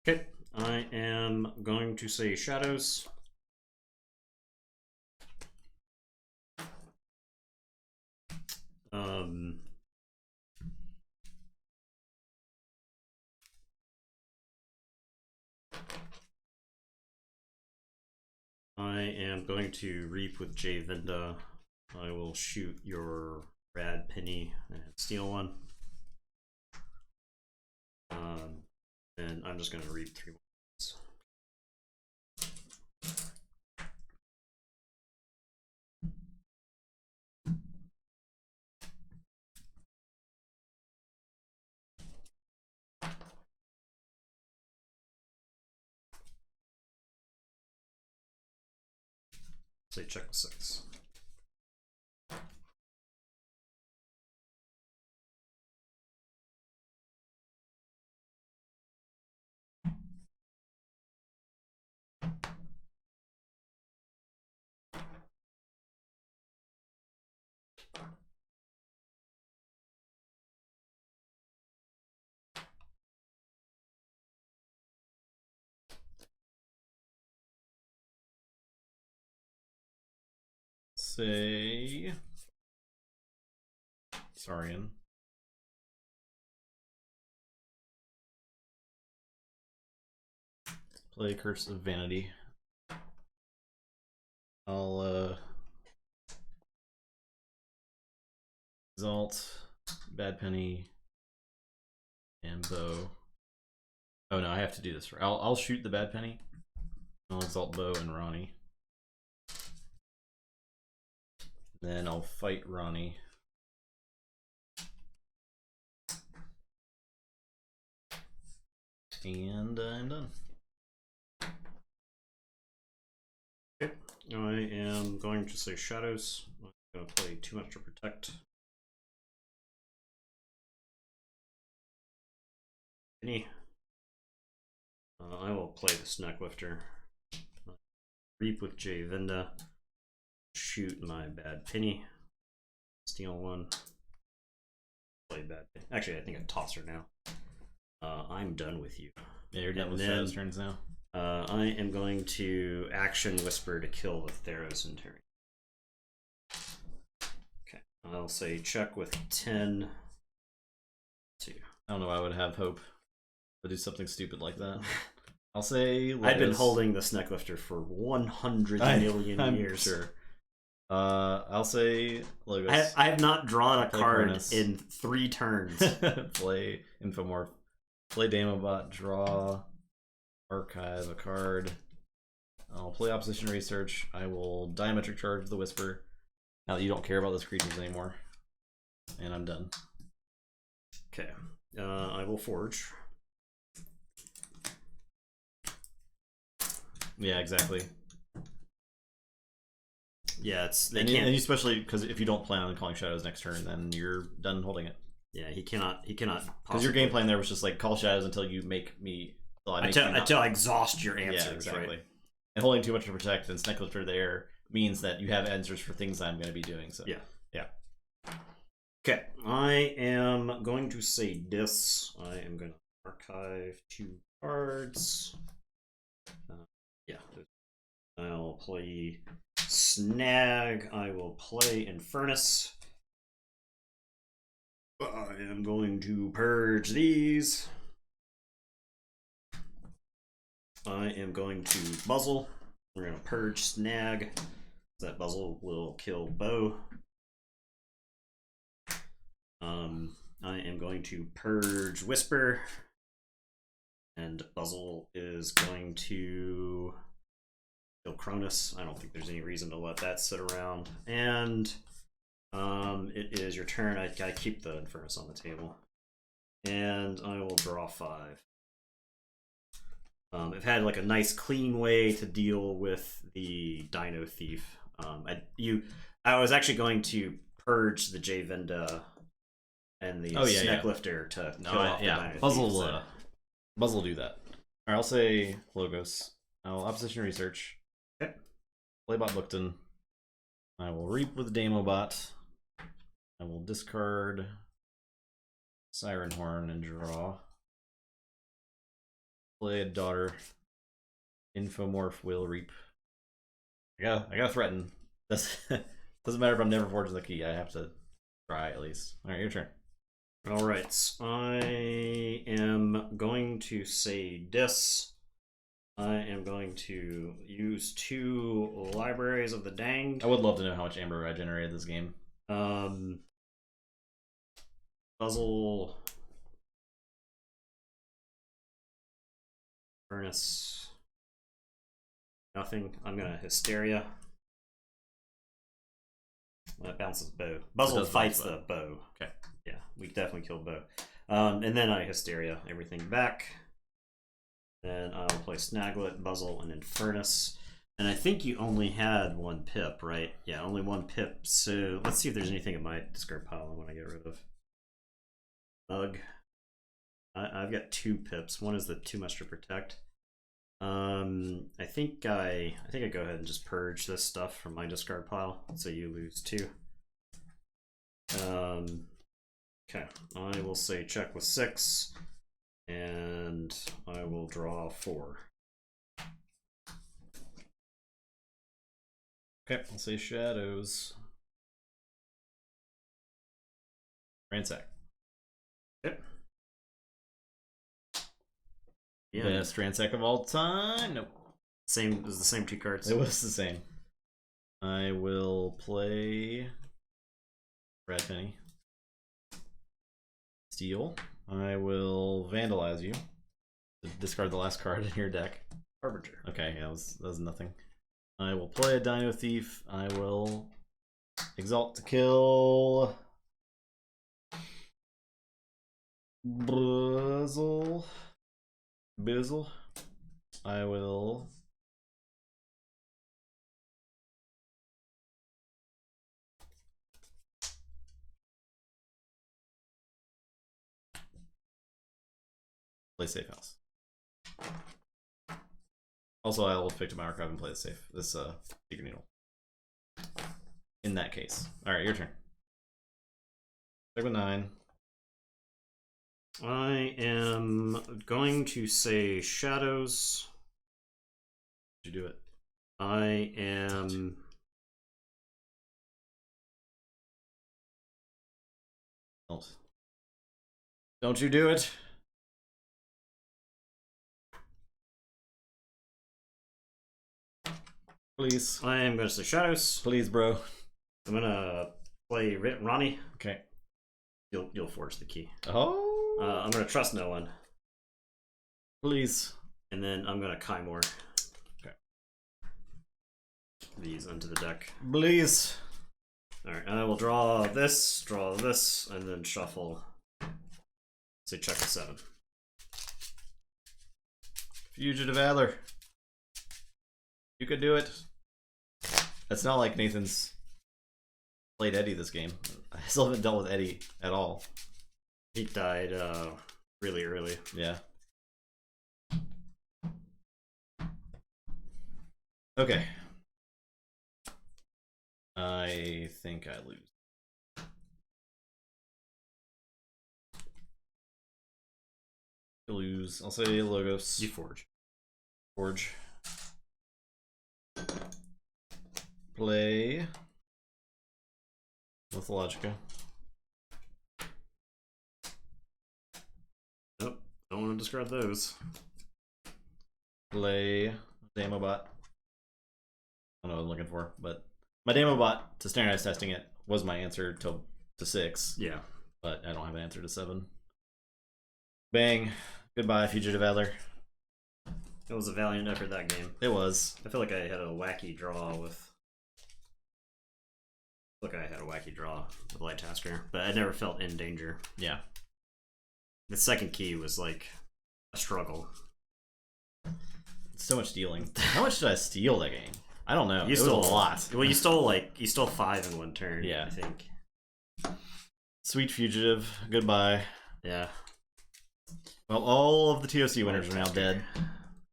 Okay, I am going to say shadows. I am going to reap with J Venda. I will shoot your Rad Penny and steal one. And I'm just going to reap 3 ones. Say check with 6. Say Saurian. Play Curse of Vanity. I'll exalt Bad Penny and bow. Oh no, I have to do this. I'll shoot the Bad Penny. I'll exalt bow and Ronnie. Then I'll fight Ronnie. And I'm done. Okay, I am going to say shadows. I'm going to play too much to protect. Penny. I will play the Snecklifter. Reap with J Venda. Shoot my Bad Penny. Steal one. Play Bad Penny. Actually, I think I toss her now. I'm done with you. Yeah, you're done with Shadow's turns now. I am going to action Whisper to kill the Theros and Terry. Okay, I'll say check with 10. 2. I don't know why I would have hope to do something stupid like that. I'll say Logos. I've been holding the Snecklifter for 100 million years. Sure. I'll say Logos. I have not drawn a card in 3 turns. Play Infomorph. Play Damobot. Draw. Archive a card. I'll play Opposition Research. I will Diametric Charge the Whisper. Now that you don't care about those creatures anymore. And I'm done. Okay. I will forge. Yeah, exactly. Yeah, it's and you especially because if you don't plan on calling shadows next turn, then you're done holding it. Yeah, he cannot. Because your game plan there was just like call shadows until you make me. Until I exhaust your answers. Yeah, exactly. Right? And holding too much to protect and Snake Lifter there means that you have answers for things I'm going to be doing. So yeah. Okay, I am going to say this. I am going to archive 2 cards. Yeah, I'll play Snag. I will play Infernus. I am going to purge these. I am going to Buzzle. We're going to purge Snag. That Buzzle will kill Bow. I am going to purge Whisper. And Buzzle is going to kill Cronus. I don't think there's any reason to let that sit around. And it is your turn. I keep the Infernus on the table. And I will draw 5. I've had like a nice clean way to deal with the Dino Thief. I was actually going to purge the J-Venda and the Snake Lifter to kill off the Dino Thief. Buzzle will do that. Alright, I'll say Logos. I'll Opposition Research. Okay. Playbot Bookton. I will Reap with Damobot. I will discard Siren Horn and draw. Play a Daughter. Infomorph will Reap. I gotta threaten. Doesn't matter if I'm never forging the key. I have to try at least. Alright, your turn. Alright, I am going to say this. I am going to use 2 Libraries of the Danged. I would love to know how much Amber I generated this game. Puzzle. Furnace. Nothing. I'm gonna Hysteria. That bounces Bow. Buzzle fights the Bow. Okay. Yeah, we definitely killed Bow. And then I Hysteria everything back. Then I'll play Snaglet, Buzzle, and Infernus. And I think you only had 1 pip, right? Yeah, only 1 pip. So let's see if there's anything in my discard pile I want to get rid of. Ugh. I've got 2 pips. One is the Too Much to Protect. I think I go ahead and just purge this stuff from my discard pile, so you lose 2. Okay, I will say check with 6, and I will draw 4. Okay, I'll say Shadows. Ransack. Yep. Yeah. Best Ransack of all time. Nope. It was the same 2 cards. It was the same. I will play Brad Penny. Steal. I will Vandalize you. Discard the last card in your deck. Harbinger. Okay, yeah, that was nothing. I will play a Dino Thief. I will Exalt to kill Bizzle. I will play Safe House. Also, I will pick to my archive and play this Secret Needle. In that case. Alright, your turn. Start with 9. I am going to say Shadows. Did you do it? I am... Don't you do it? Please. I am going to say Shadows. Please, bro. I'm going to play Ronnie. Okay. You'll forge the key. Oh. I'm going to trust no one. Please. And then I'm going to Kymore. Okay. These into the deck. Please. Alright, and I will draw this, and then shuffle. Say check a 7. Fugitive Adler. You could do it. It's not like Nathan's played Eddie this game. I still haven't dealt with Eddie at all. He died really early. Yeah. Okay. I think I lose. Lose. I'll say Logos. Keyforge. Forge. Play. Mythologica. Nope, don't want to discard those. Play Damobot. I don't know what I'm looking for, but my Damobot to standardize testing it was my answer to 6. Yeah. But I don't have an answer to 7. Bang. Goodbye, Fugitive Adler. It was a valiant effort that game. It was. I feel like I had a wacky draw with. Look, I had a wacky draw with Light Tasker, but I never felt in danger. Yeah. The second key was like a struggle. So much stealing. How much did I steal that game? I don't know. You stole a lot. Well, you stole 5 in one turn. Yeah. I think. Sweet Fugitive. Goodbye. Yeah. Well, all of the TOC winners are now dead.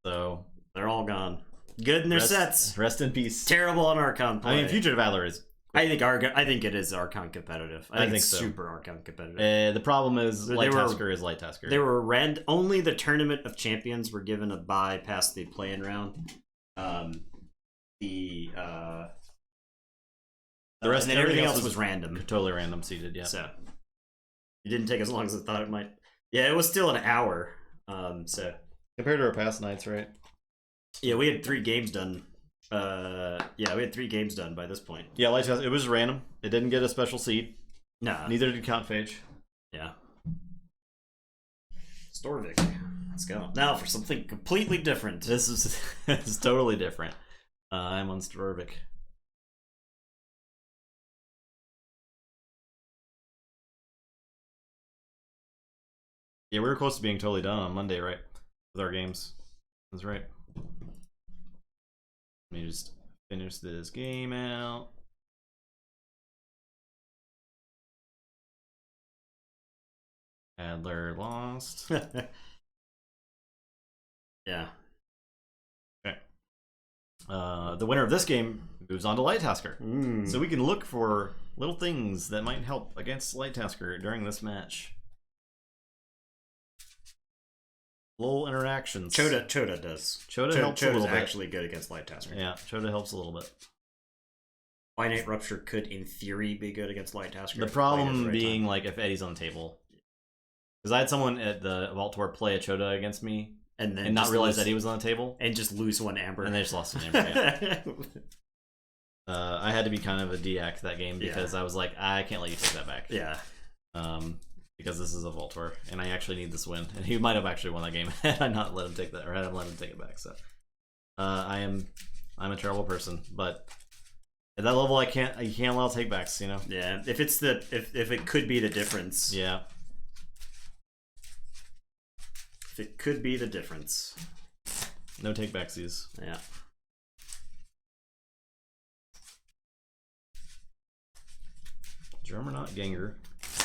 So they're all gone. Good in their sets. Rest in peace. Terrible on Archon play. I mean, Fugitive Adler is. I think it is Archon competitive. I think it's so. super Archon competitive. The problem is Light Tasker is Light Tasker. They were only the Tournament of Champions were given a bye past the play-in round. The rest and then everything else was random. Totally random seeded, yeah. So it didn't take as long as I thought it might. Yeah, it was still an hour. So compared to our past nights, right? Yeah, we had 3 games done. Yeah, we had 3 games done by this point. Yeah, Light Tasker, it was random. It didn't get a special seed. Nah. Neither did Count Phage. Yeah. Storvik. Let's go. Now for something completely different. This is totally different. I'm on Storvik. Yeah, we were close to being totally done on Monday, right? With our games. That's right. Let me just finish this game out. Adler lost. Yeah. Okay. The winner of this game moves on to Light Tasker. So we can look for little things that might help against Light Tasker during this match. Little interactions. Choda does. Choda helps a little bit. Actually good against Light Tasker. Yeah, Choda helps a little bit. Finite Rupture could, in theory, be good against Light Tasker. The problem being, like, if Eddie's on the table. Because I had someone at the Vault Tour play a Choda against me and not realize Eddie was on the table. And just lose 1 Amber. And they just lost an Amber, yeah. I had to be kind of a deact that game because I was like, I can't let you take that back. Yeah. Because this is a Vault Tour, and I actually need this win. And he might have actually won that game had I not let him take that, or had I let him take it back. So, I'm a terrible person, but at that level, you can't allow takebacks, you know. Yeah, if it could be the difference. Yeah. If it could be the difference. No takebacksies. Yeah. Germanaut Ganger.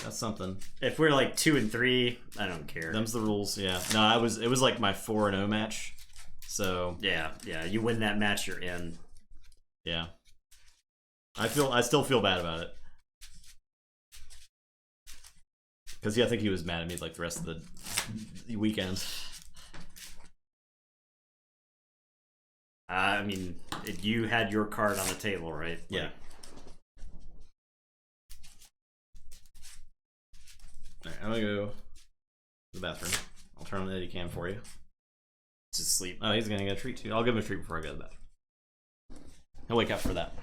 That's something. If we're like 2 and 3, I don't care. Them's the rules, yeah. No, it was like my 4-0 match. So yeah, you win that match, you're in. Yeah. I still feel bad about it. Because I think he was mad at me like the rest of the weekend. I mean, you had your card on the table, right? Yeah. Alright, I'm gonna go to the bathroom. I'll turn on the Eddie cam for you. Just sleep. Oh, he's gonna get a treat too. I'll give him a treat before I go to bed. He'll wake up for that.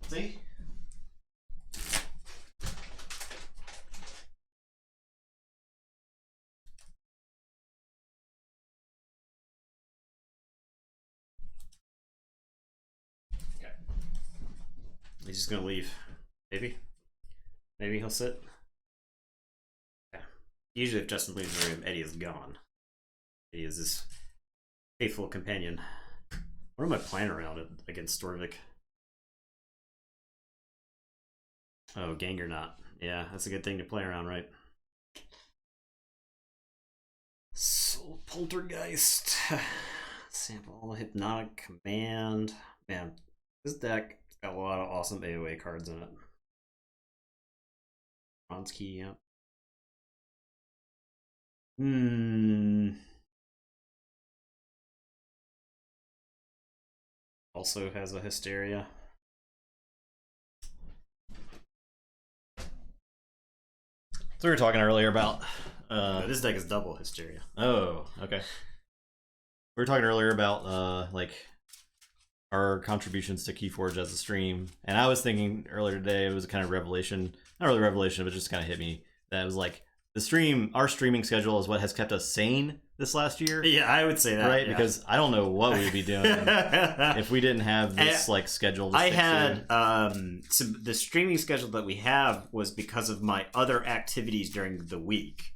See? He's just gonna leave. Maybe. Maybe he'll sit. Yeah. Usually if Justin leaves the room, Eddie is gone. Eddie is his faithful companion. What am I playing around against Storvik? Oh, Gang or not. Yeah, that's a good thing to play around, right? Soul Poltergeist. Sample Hypnotic Command. Man, this deck got a lot of awesome AoE cards in it. Bronze Key, yep. Also has a Hysteria. So we were talking earlier about this deck is double Hysteria. Oh, okay. We were talking earlier about like our contributions to Keyforge as a stream, and I was thinking earlier today it was a kind of revelation, not really revelation, but just kind of hit me that it was like our streaming schedule is what has kept us sane this last year. Yeah, I would say that, right? Yeah. Because I don't know what we'd be doing if we didn't have this like schedule. I had so the streaming schedule that we have was because of my other activities during the week.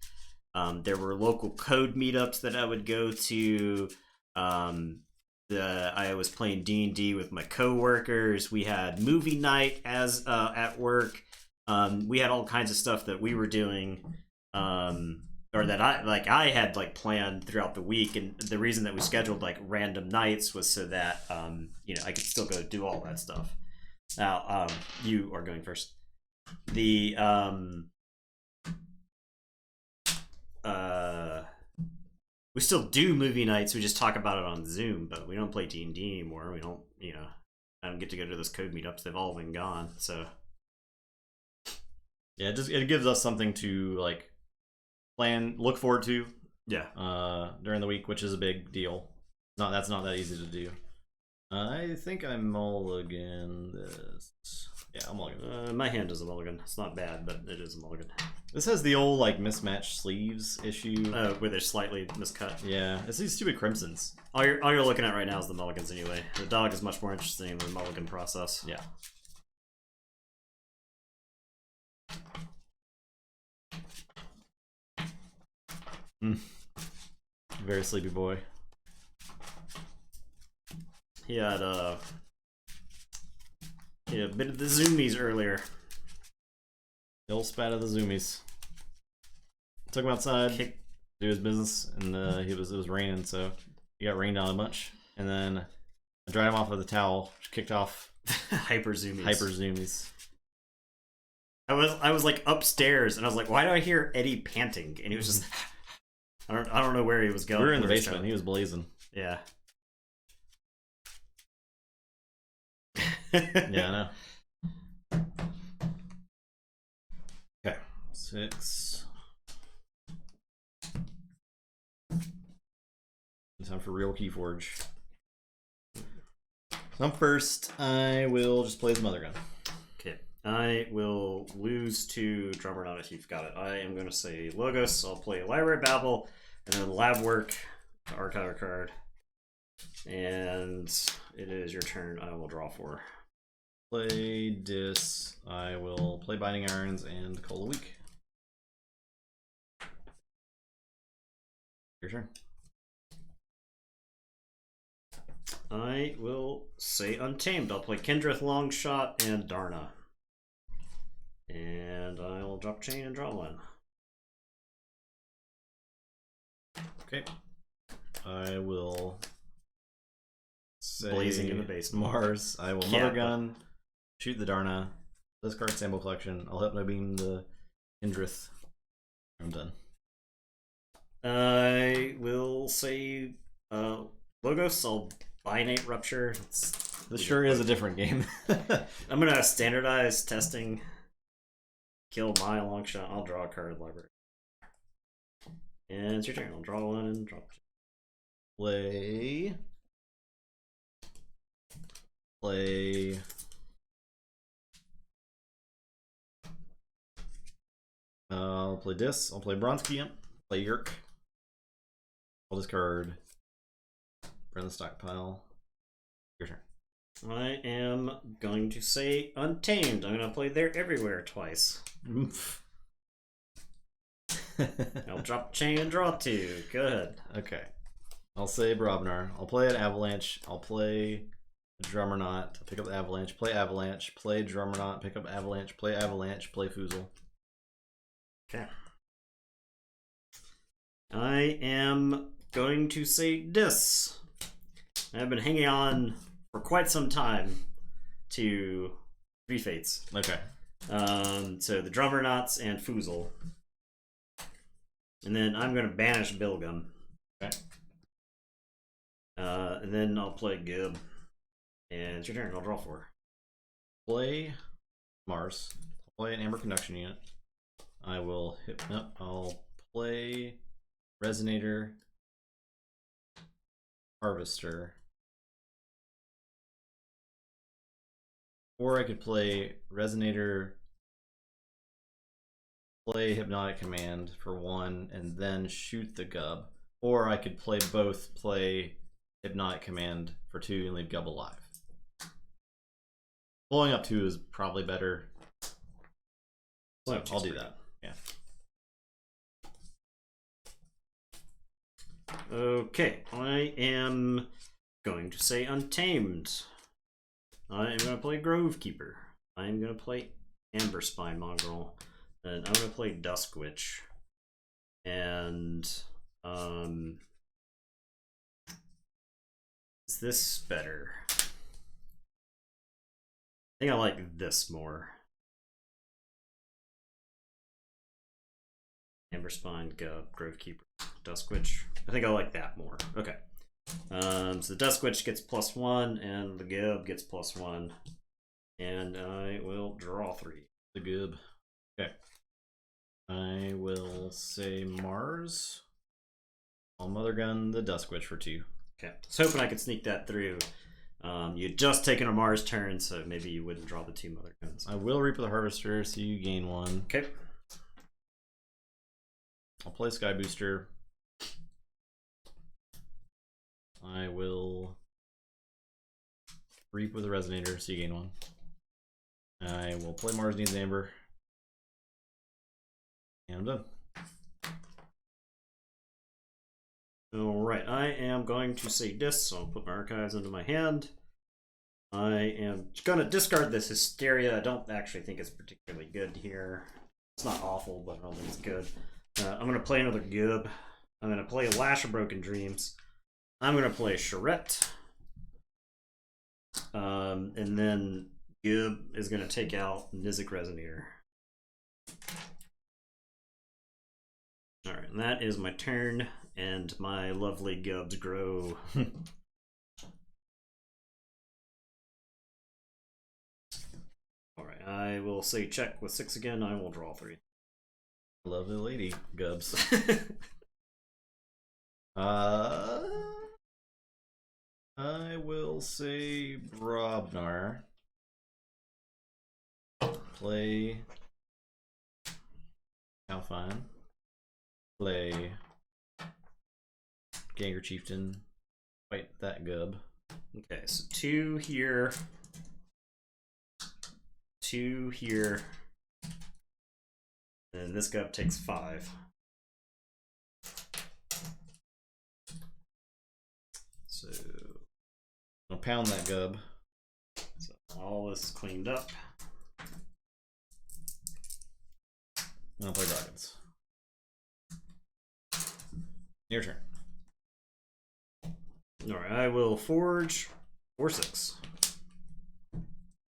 There were local code meetups that I would go to. I was playing D&D with my coworkers. We had movie night as at work. We had all kinds of stuff that we were doing, or that I had like planned throughout the week. And the reason that we scheduled like random nights was so that I could still go do all that stuff. Now you are going first. The we still do movie nights. We just talk about it on Zoom, but we don't play D&D anymore. We don't, I don't get to go to those code meetups. They've all been gone. So yeah, it gives us something to like look forward to. Yeah. During the week, which is a big deal. That's not that easy to do. I think I mulligan this. Yeah, I'll mulligan. My hand is a mulligan. It's not bad, but it is a mulligan. This has the old like mismatched sleeves issue. Where they're slightly miscut. Yeah, it's these stupid crimsons. All you're looking at right now is the mulligans anyway. The dog is much more interesting than the mulligan process. Yeah. Very sleepy boy. He had a bit of the zoomies earlier. The old spat of the zoomies. Took him outside, do his business, and it was raining, so he got rained on a bunch. And then I dried him off with a towel, which kicked off hyper zoomies. Hyper zoomies. I was like upstairs, and I was like, why do I hear Eddie panting? And he was just I don't know where he was going. We were in the basement. He was blazing. Yeah. Yeah, I know. Okay, 6. Time for real Keyforge. So I'm first. I will just play as Mother Gun. Okay. I will lose to Drummer Not if you've got it. I am going to say Logos. I'll play Library Babble, and then Lab Work, archive a card. And it is your turn. I will draw 4. Play Dis. I will play Binding Irons and Call a Week. Your turn. I will say Untamed. I'll play Kendrith, Longshot, and Darna. And I will drop Chain and draw 1. Okay. I will say Blazing in the basement. Mars. I will Mother Gun, shoot the Darna, discard Sample Collection. I'll Hypno Beam the Kendrith. I'm done. I will say Logos. I'll Binate Rupture. This sure is a different game. I'm gonna standardize testing. Kill my Longshot. I'll draw a card library. And it's your turn. I'll draw 1 and drop 2. Play. I'll play Dis. I'll play Bronski. Play Yerk. I'll discard. Burn the stockpile. Your turn. I am going to say Untamed. I'm going to play They're Everywhere twice. I'll drop chain and draw 2. Go ahead. Okay. I'll say Brobnar. I'll play an Avalanche. I'll play a Drummernaut. Pick up the Avalanche. Play Avalanche. Play Drummernaut. Pick up Avalanche. Play Avalanche. Play Foozle. Okay. I am going to say Dis. I've been hanging on for quite some time to 3 Fates. Okay. So the Drummernauts and Foozle. And then I'm going to banish Bilgum. Okay. And then I'll play Gib. And it's your turn. I'll draw 4. Play Mars. Play an Amber Conduction unit. I will hit. Nope. I'll play Resonator, Harvester. Or I could play Resonator, play Hypnotic Command for 1, and then shoot the Gub. Or I could play both, play Hypnotic Command for 2 and leave Gub alive. Blowing up 2 is probably better. So I'll do that. Yeah. Okay, I am going to say Untamed. I am going to play Grove Keeper. I am going to play Amber Spine Mongrel. And I'm going to play Dusk Witch. And, is this better? I think I like this more. Amber Spine, Grove Keeper, Dusk Witch. I think I like that more. Okay. So the Dusk Witch gets +1, and the Gib gets +1. And I will draw 3. The Gib. Okay. I will say Mars. I'll Mother Gun the Dusk Witch for 2. Okay. I was hoping I could sneak that through. You'd just taken a Mars turn, so maybe you wouldn't draw the 2 Mother Guns. I will Reaper the Harvester, so you gain 1. Okay. I'll play Sky Booster. I will Reap with a Resonator, so you gain 1. I will play Mars Needs Amber. And I'm done. Alright, I am going to say Dis, so I'll put my archives into my hand. I am going to discard this Hysteria. I don't actually think it's particularly good here. It's not awful, but I don't think it's good. I'm going to play another Gib. I'm going to play Lash of Broken Dreams. I'm going to play Charette. And then Gib is going to take out Nizik Resonator. Alright, and that is my turn, and my lovely Gubs grow. Alright, I will say check with 6 again. I will draw 3. Lovely lady, Gubs. I will say Brobnar. Play Alfine. Play Ganger Chieftain. Fight that Gub. Okay, so 2 here. 2 here. And this Gub takes 5. So I'll pound that Gub. So all this is cleaned up. And I'll play Dragons. Your turn. Alright, I will forge 4/6.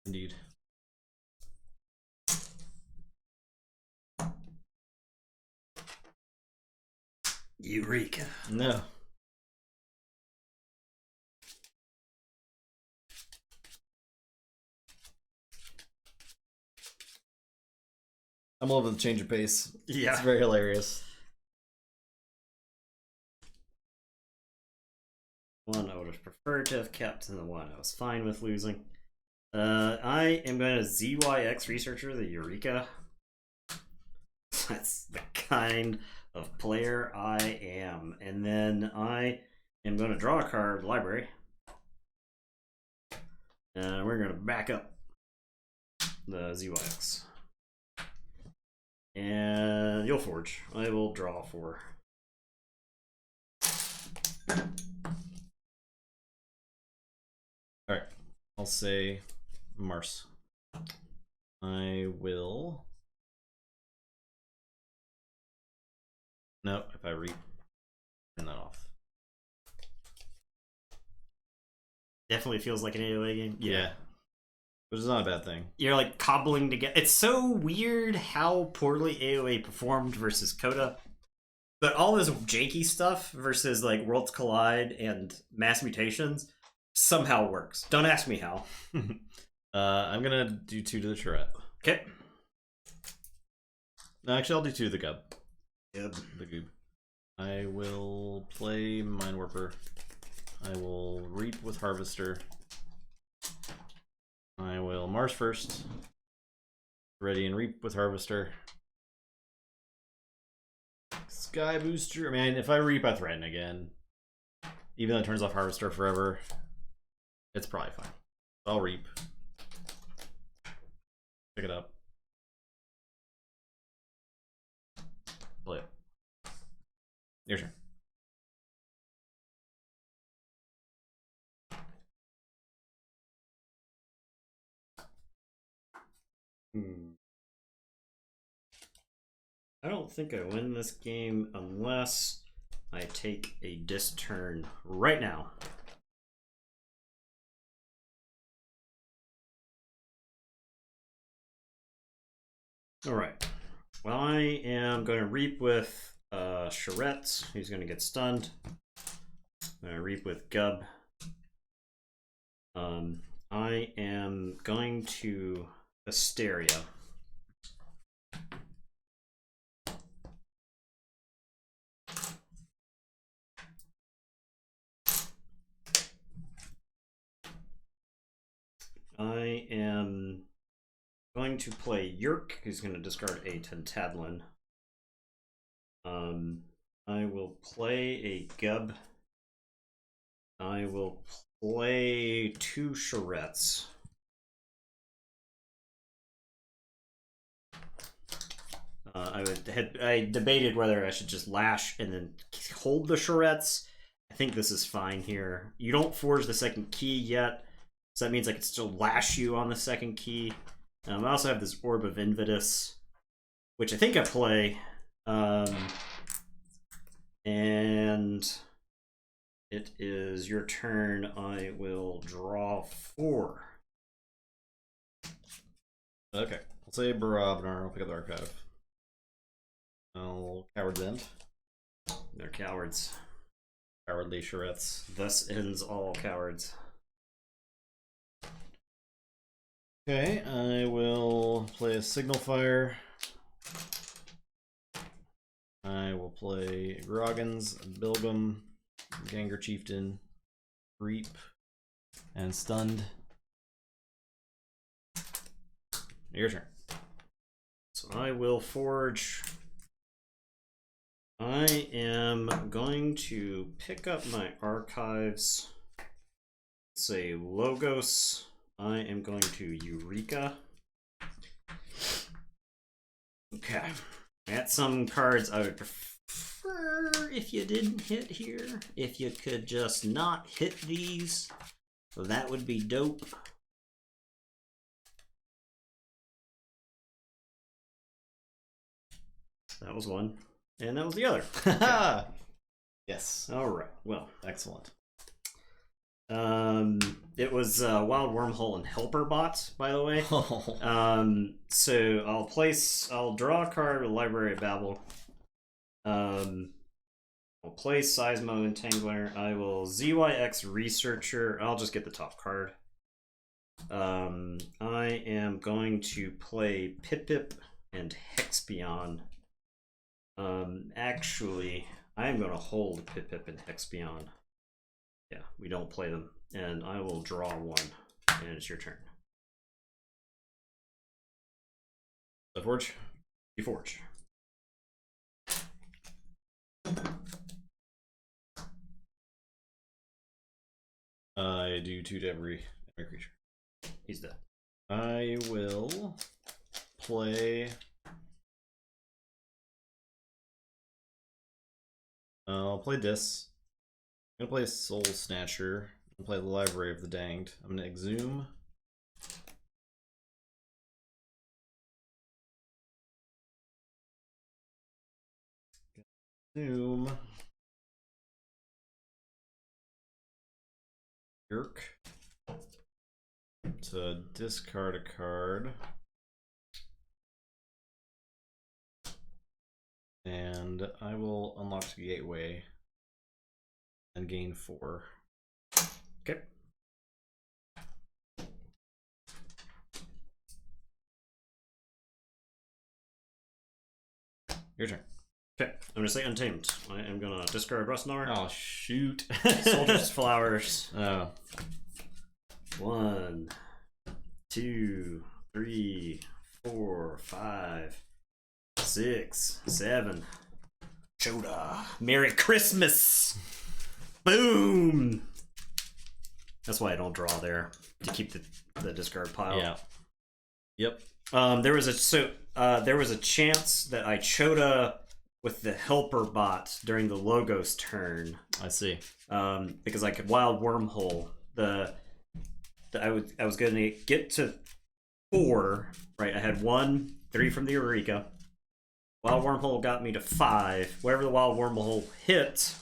Indeed. Eureka. No. I'm loving the change of pace. Yeah. It's very hilarious. One I would have preferred to have kept, and the one I was fine with losing. I am going to ZYX Researcher the Eureka. That's the kind of player I am. And then I am going to draw a card, Library. And we're gonna back up the ZYX. And you'll forge. I will draw 4. Alright. I'll say Mars. I will. No, if I reap, turn that off. Definitely feels like an AoE game. Yeah. Which is not a bad thing. You're like cobbling together. It's so weird how poorly AoE performed versus Coda. But all this janky stuff versus like Worlds Collide and Mass Mutations somehow works. Don't ask me how. I'm gonna do 2 to the turret. Okay. No, actually, I'll do 2 to the gub. Yep. The goob. I will play Mind Warper. I will reap with Harvester. I will Mars first. Ready and reap with Harvester. Sky Booster. I mean, if I reap, I threaten again. Even though it turns off Harvester forever, it's probably fine. I'll reap. Pick it up. Play it. Your turn. I don't think I win this game unless I take a disc turn right now. Alright. Well, I am going to reap with Charette, who's going to get stunned. I'm going to reap with Gub. I am going to Hysteria. I am going to play Yerk, who's going to discard a Tentadlin. I will play a Gub. I will play 2 Charettes. I debated whether I should just lash and then hold the Charettes. I think this is fine here. You don't forge the second key yet, so that means I can still lash you on the second key. I also have this Orb of Invitus, which I think I play. And it is your turn. I will draw 4. Okay. I'll say Barabnar. I'll pick up the archive. I'll Coward's End. They're cowards. Cowardly Charettes. Thus ends all cowards. Okay, I will play a Signal Fire. I will play Groggins, Bilgum, Ganger Chieftain, Reap, and Stunned. Your turn. So I will forge. I am going to pick up my archives. Say Logos. I am going to Eureka. Okay. At some cards I would prefer if you didn't hit here. If you could just not hit these, that would be dope. That was one. And that was the other. Okay. Yes. All right. Well, excellent. It was Wild Wormhole and Helper Bot, by the way. So I'll draw a card with Library of Babel. I'll play Seismo Entangler. I will ZYX Researcher. I'll just get the top card. I am going to play Pip and Hexpion. Actually, I am going to hold Pip and Hexpion. Yeah, we don't play them. And I will draw 1. And it's your turn. The Forge? You forge. I do 2 to every creature. He's dead. I will play. I'll play this. I'm gonna play Soul Snatcher. I'm gonna play the Library of the Danged. I'm gonna exhume. Exhume. Yerk. To discard a card. And I will unlock the gateway and gain 4. Okay. Your turn. Okay. I'm gonna say Untamed. I am gonna discard Rustnar. Oh shoot. Soldier's Flowers. Oh. 1, 2, 3, 4, 5, 6, 7. Choda. Merry Christmas! Boom! That's why I don't draw there, to keep the discard pile. Yeah. Yep. There was a chance that I Choda with the helper bot during the Logos turn. I see. Because I could Wild Wormhole. I was going to get to 4, right? I had 1, 3 from the Eureka. Wild Wormhole got me to 5. Wherever the Wild Wormhole hit,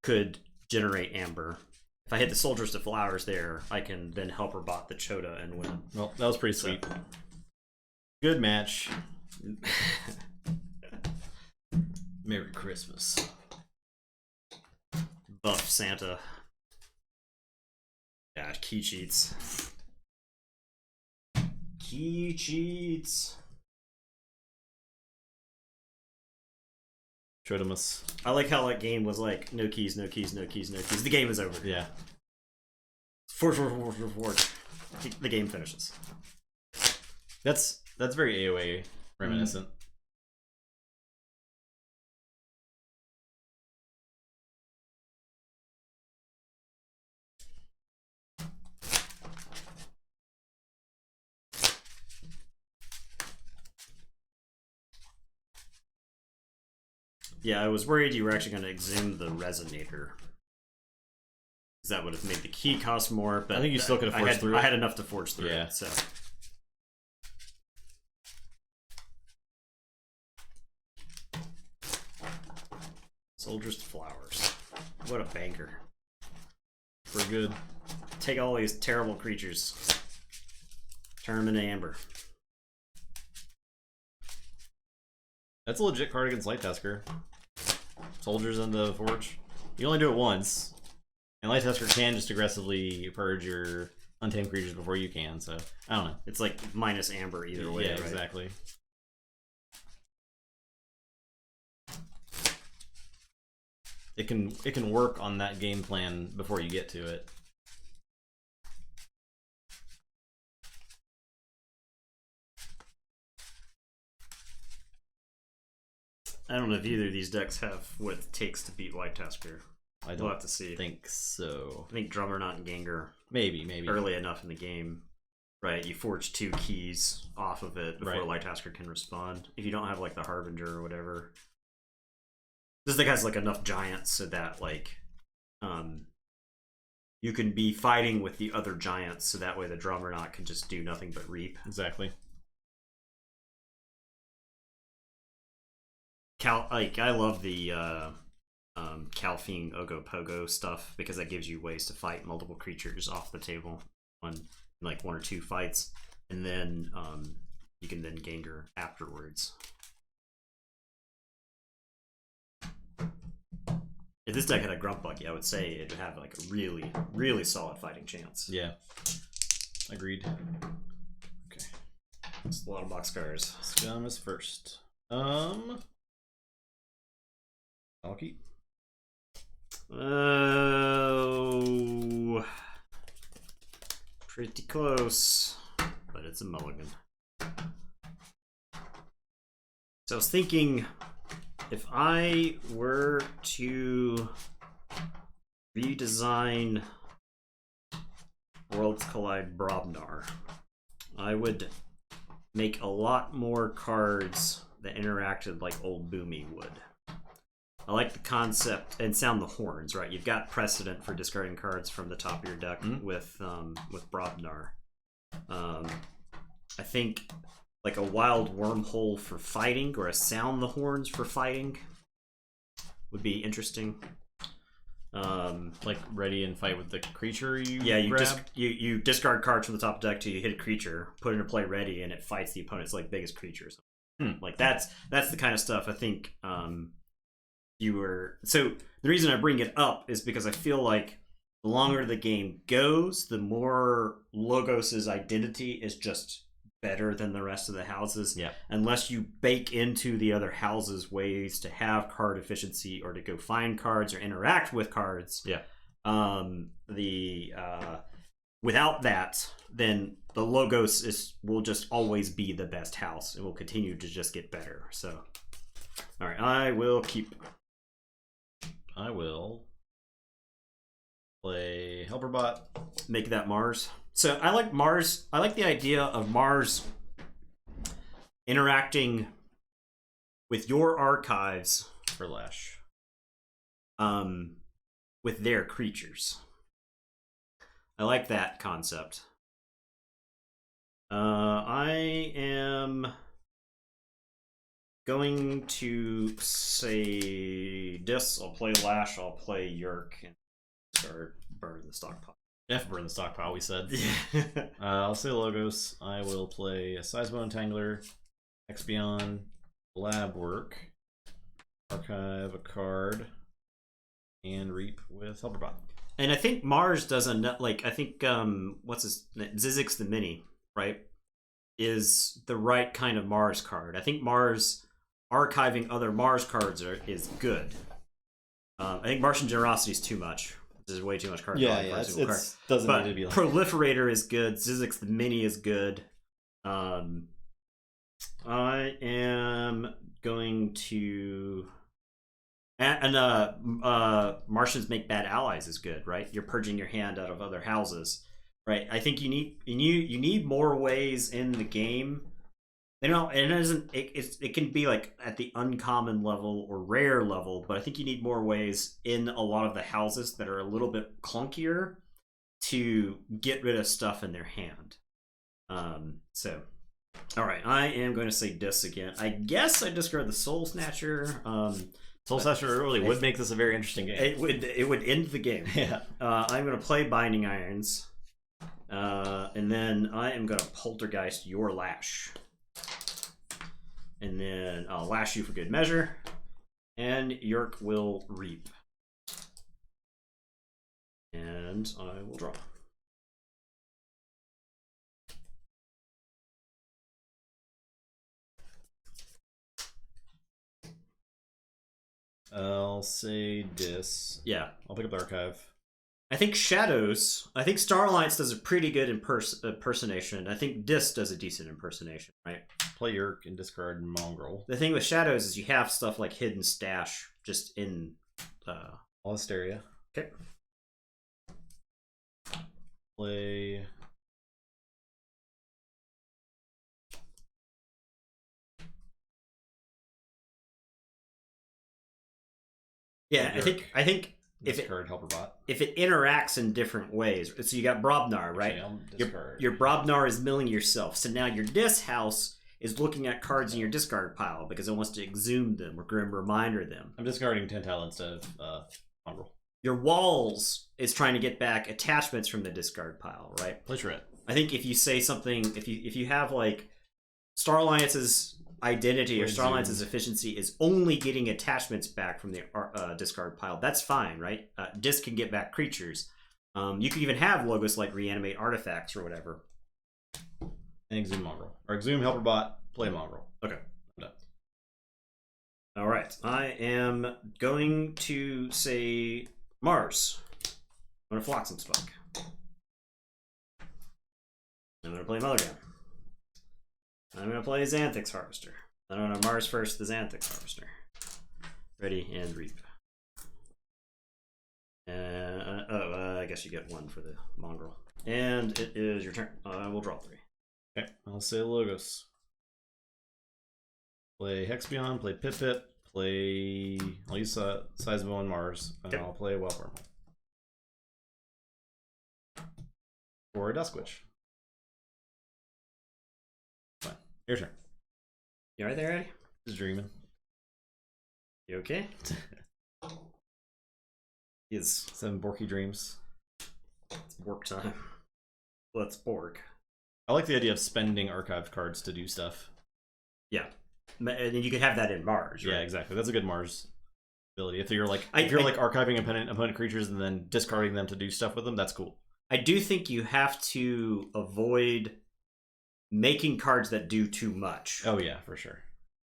could generate Amber. If I hit the Soldiers to Flowers there, I can then Helper Bot the Choda and win. Well, that was pretty sweet. Good match. Merry Christmas. Buff Santa. Yeah, key cheats. Key cheats. Trotimus. I like how that game was like, no keys, no keys, no keys, no keys. The game is over. Yeah. Forge. The game finishes. That's very AoA reminiscent. Yeah, I was worried you were actually going to exhume the Resonator. Because that would have made the key cost more, but I think you still could have forged through it. I had enough to forge through Yeah. it, so. Soldiers to Flowers. What a banker. We're good. Take all these terrible creatures. Turn them into Amber. That's a legit card against Light Tusker. Soldiers into Forge. You only do it once. And Light Tusker can just aggressively purge your untamed creatures before you can, so I don't know. It's like minus Amber either way, Yeah, right? exactly. It can work on that game plan before you get to it. I don't know if either of these decks have what it takes to beat White Tusker. We'll have to see. Think so. I think Drummerknot and Gengar Maybe. early enough in the game. Right, you forge 2 keys off of it before Light Tasker can respond. If you don't have like the Harbinger or whatever. This deck has like enough giants so that like you can be fighting with the other giants so that way the Drummerknot can just do nothing but reap. Exactly. I love the Calfine Ogopogo stuff because that gives you ways to fight multiple creatures off the table like 1 or 2 fights, and then you can then Gengar afterwards. If this deck had a Grumpbucky, I would say it'd have like a really, really solid fighting chance. Yeah. Agreed. Okay. It's a lot of boxcars. Scum is first. I'll keep. Oh, pretty close, but it's a mulligan. So I was thinking, if I were to redesign Worlds Collide Brobnar. I would make a lot more cards that interacted like old Boomy would. I like the concept, and sound the horns, right? You've got precedent for discarding cards from the top of your deck with Brobnar. I think like a wild wormhole for fighting, or a sound the horns for fighting, would be interesting. Like ready and fight with the creature you grab? you discard cards from the top deck till you hit a creature, put it into play ready, and it fights the opponent's like biggest creature. Like that's the kind of stuff I think you were. So the reason I bring it up is because I feel like the longer the game goes, the more Logos's identity is just better than the rest of the houses. Yeah. Unless Unless you bake into the other houses ways to have card efficiency or to go find cards or interact with cards. Yeah. Without that, then the Logos will just always be the best house. It will continue to just get better. So, all right, I will play Helperbot. make that Mars. So I like Mars. I like the idea of Mars interacting with your archives For Lash. with their creatures. I like that concept. I am going to say this. I'll play Lash. I'll play Yerk and start burn the stockpile. Burn the stockpile, we said. I'll say Logos. I will play a Seismo Entangler, Expion, Lab Work, archive a card, and Reap with Helperbot. And I think Mars does I think Zizix the Mini, right, is the right kind of Mars card. I think Mars archiving other Mars cards is good. I think Martian Generosity is too much. There's way too much card. It doesn't but need to be like Proliferator is good. Zizix the Mini is good. I am going to Martians make bad allies is good, right? You're purging your hand out of other houses, right? I think you need more ways in the game. It can be like at the uncommon level or rare level, but I think you need more ways in a lot of the houses that are a little bit clunkier to get rid of stuff in their hand. So, all right, I am going to say Dis again. I guess I discard the Soul Snatcher. Soul Snatcher early would make this a very interesting game. It would end the game. Yeah. I'm going to play Binding Irons, and then I am going to Poltergeist your Lash. And then I'll Lash you for good measure. And Yerk will Reap. And I will draw. I'll say Dis. Yeah. I'll pick up the archive. I think Shadows. I think Star Alliance does a pretty good impersonation. I think Dis does a decent impersonation, right? Play Yerk and discard Mongrel. The thing with Shadows is you have stuff like Hidden Stash just in. Hysteria. Okay. Play. Yeah, I think if discard Helperbot. If it interacts in different ways, so you got Brobnar, right? Your Brobnar is milling yourself. So now your Dis house is looking at cards in your discard pile because it wants to exhume them or Grim Reminder them. I'm discarding Tentile instead of Mongrel. Your Walls is trying to get back attachments from the discard pile, right? Play Shred. I think if you say something, if you have like Star Alliance's identity or Star Alliance's efficiency is only getting attachments back from the discard pile, that's fine, right? Dis can get back creatures. You can even have Logos like reanimate artifacts or whatever. And exhume Mongrel. Or exhume Helperbot, play Mongrel. Okay. I'm done. All right. I am going to say Mars. I'm going to Flotsam Spike. I'm going to play Mother Gown. I'm going to play Xanthix Harvester. I'm going to Mars first, the Xanthix Harvester. Ready and Reap. I guess you get 1 for the mongrel. And it is your turn. I will draw 3. Okay, I'll say Logos. Play Hex-Beyond, play Pip-Pip, play... I'll use Sizable on Mars, and I'll play Wild Wormhole. Or a Dusk Witch. Fine. Your turn. You alright there, Eddie? Just dreaming. You okay? Is 7 Borky dreams. it's work time. Let's bork. I like the idea of spending archive cards to do stuff. Yeah. And you could have that in Mars, right? Yeah, exactly. That's a good Mars ability. If you're like archiving opponent creatures and then discarding them to do stuff with them, that's cool. I do think you have to avoid making cards that do too much. Oh yeah, for sure.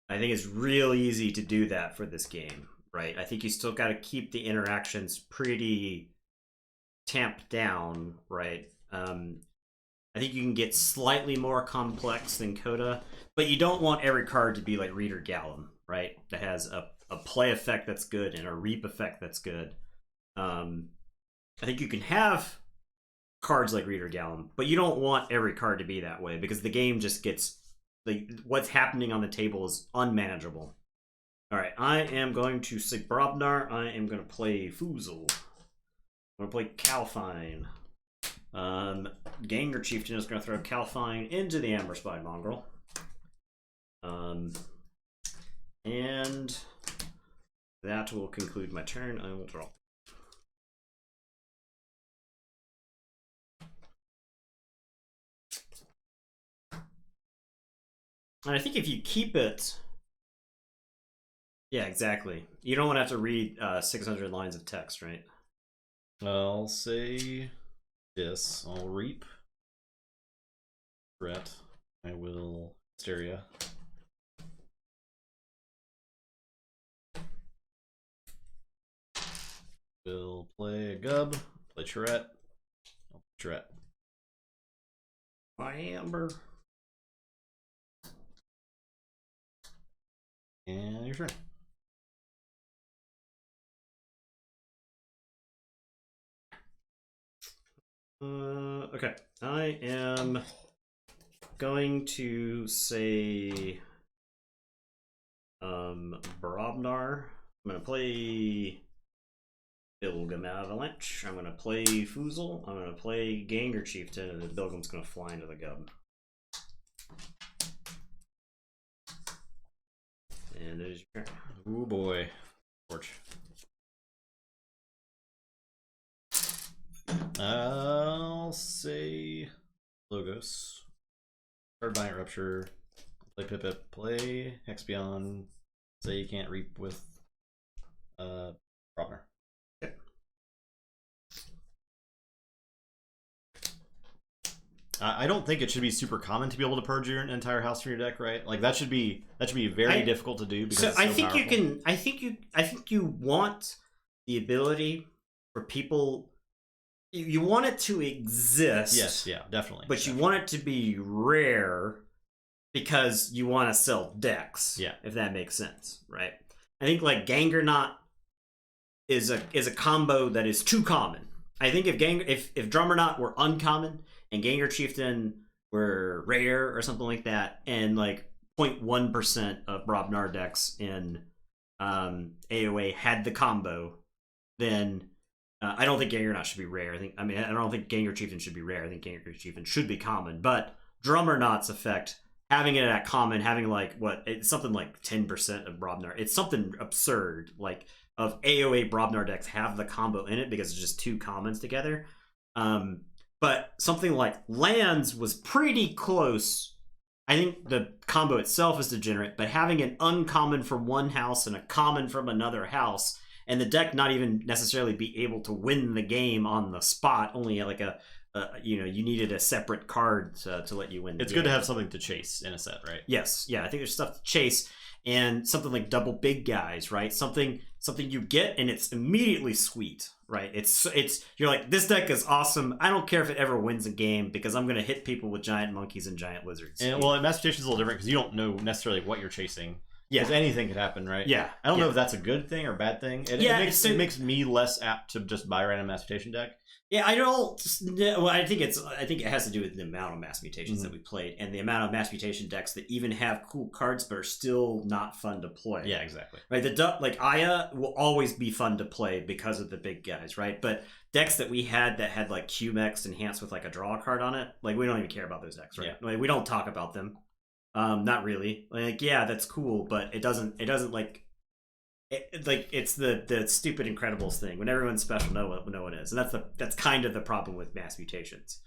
I think it's real easy to do that for this game, right? I think you still got to keep the interactions pretty tamped down, right? I think you can get slightly more complex than Coda, but you don't want every card to be like Reader Gallum, right? That has a play effect that's good and a reap effect that's good. I think you can have cards like Reader Gallum, but you don't want every card to be that way because the game just gets... what's happening on the table is unmanageable. All right, I am going to say Brobnar. I am going to play Foozle. I'm going to play Calfine. Ganger Chieftain is going to throw Calfine into the Amber Spy Mongrel. And that will conclude my turn. I will draw. And I think if you keep it... Yeah, exactly. You don't want to have to read 600 lines of text, right? I'll say this. I'll reap. Threat. I will Hysteria. Will play a Gub. Play Charette. I'll play Charette. My Amber. And your turn. Okay. I am going to say Brobnar. I'm gonna play Bilgam Avalanche. I'm gonna play Foozle. I'm gonna play Ganger Chieftain, and then Bilgam's gonna fly into the Gub. And it is your turn. Oh boy. Torch. I'll say Logos. Cardbind Rupture. Play Pip-Pip. Play Hex-Beyond. Say you can't reap with Brobnar. Okay. I don't think it should be super common to be able to purge your entire house from your deck, right? Like that should be very difficult to do because so it's so I think powerful. you can. I think you want the ability for people. You want it to exist. Yes, yeah, definitely. But you want it to be rare because you want to sell decks. Yeah, if that makes sense, right? I think like Gangernaut is a combo that is too common. I think if Drummernaut were uncommon and Ganger Chieftain were rare or something like that, and like 0.1% of Brobnar decks in AOA had the combo, then I don't think Gangernaut should be rare. I don't think Ganger Chieftain should be rare. I think Ganger Chieftain should be common. But Drummernaut's effect, having it at common, having like it's something like 10% of Brobnar. It's something absurd. Like of AOA Brobnar decks have the combo in it because it's just two commons together. But something like Lands was pretty close. I think the combo itself is degenerate, but having an uncommon from one house and a common from another house, and the deck not even necessarily be able to win the game on the spot, only like you needed a separate card to let you win the It's game. good to have something to chase in a set, right? Yes, yeah, I think there's stuff to chase, and something like double big guys, right? Something you get and it's immediately sweet, right? It's you're like, this deck is awesome. I don't care if it ever wins a game because I'm gonna hit people with giant monkeys and giant lizards. And well, Master Chieftain's a little different because you don't know necessarily what you're chasing. Yeah. Because anything could happen, right? Yeah. I don't know if that's a good thing or bad thing. It makes me less apt to just buy a random mass mutation deck. Yeah, I don't. Well, I think it has to do with the amount of mass mutations that we played, and the amount of mass mutation decks that even have cool cards but are still not fun to play. Yeah, exactly. Right, like Aya will always be fun to play because of the big guys, right? But decks that we had that had like QMX enhanced with like a draw card on it, like we don't even care about those decks, right? Yeah. Like, we don't talk about them. Not really. Like, yeah, that's cool, but it doesn't like. It's the stupid Incredibles thing. When everyone's special, no one is, and that's kind of the problem with mass mutations.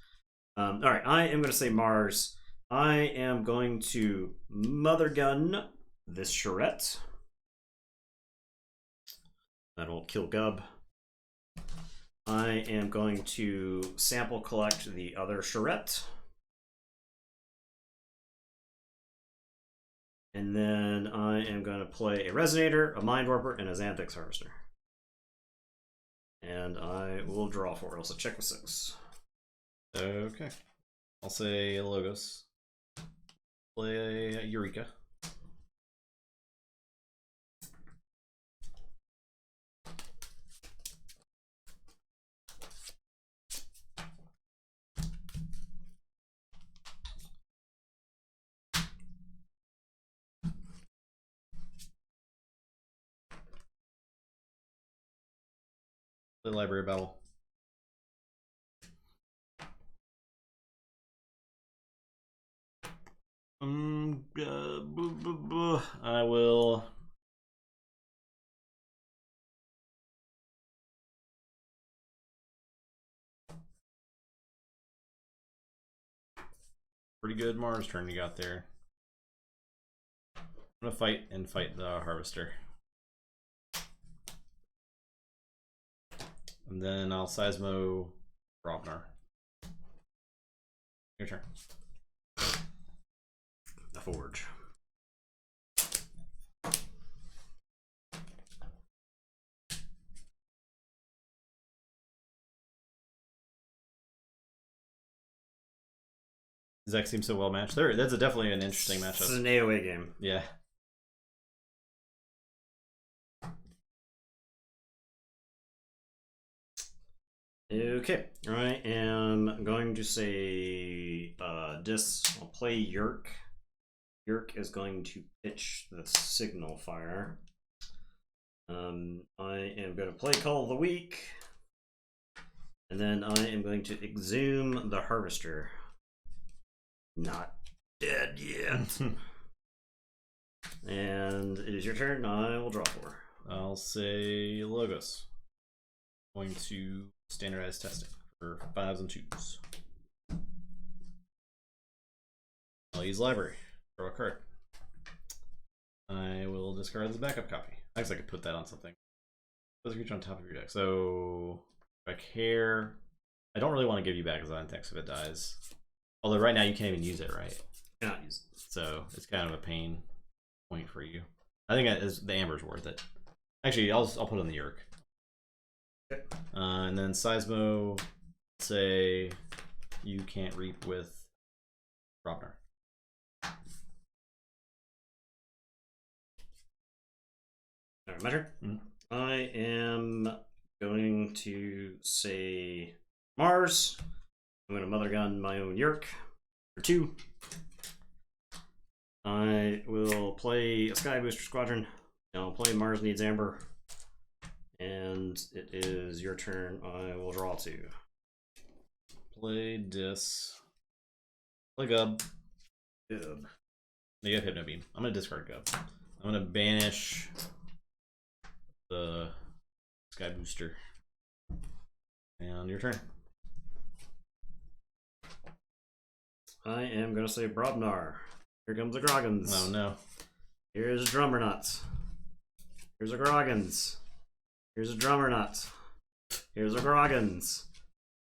All right, I am going to say Mars. I am going to Mother Gun this charrette. That'll kill Gub. I am going to sample collect the other charrette. And then I am going to play a Resonator, a Mind Warper, and a Xanthics Harvester. And I will draw 4, also check with 6. Okay. I'll say Logos. Play a Eureka. The Library Battle. I will. Pretty good Mars turn you got there. I'm gonna fight the Harvester. And then I'll Seismo Robnar. Your turn. The Forge. Zach seems so well matched. That's definitely an interesting matchup. It's an AoE game. Yeah. Okay, I am going to say I'll play Yerk. Yerk is going to pitch the Signal Fire. I am going to play Call of the Week. And then I am going to Exhume the Harvester. Not dead yet. And it is your turn. I will draw 4. I'll say Logos. Going to standardize testing for 5s and 2s. I'll use Library. Draw a card. I will discard the backup copy. I guess I could put that on something. Put the creature on top of your deck. So if I care, I don't really want to give you back as text if it dies. Although right now you can't even use it, right? Cannot use it. So it's kind of a pain point for you. I think the Amber's worth it. Actually, I'll put on the Yerk. Okay. And then Seismo, say you can't reap with Robnar. Alright, my turn. I am going to say Mars. I'm going to Mother Gun my own Yerk for 2. I will play a Sky Booster Squadron. I'll play Mars Needs Amber. And it is your turn. I will draw 2. Play Dis. Play Gub. Gub. You have Hypno Beam. I'm going to discard Gub. I'm going to banish the Sky Booster. And your turn. I am going to say Brobnar. Here comes a Groggins. Oh no. Here's a Drummernut. Here's a Groggins. Here's a Drummernut. Here's a Groggins.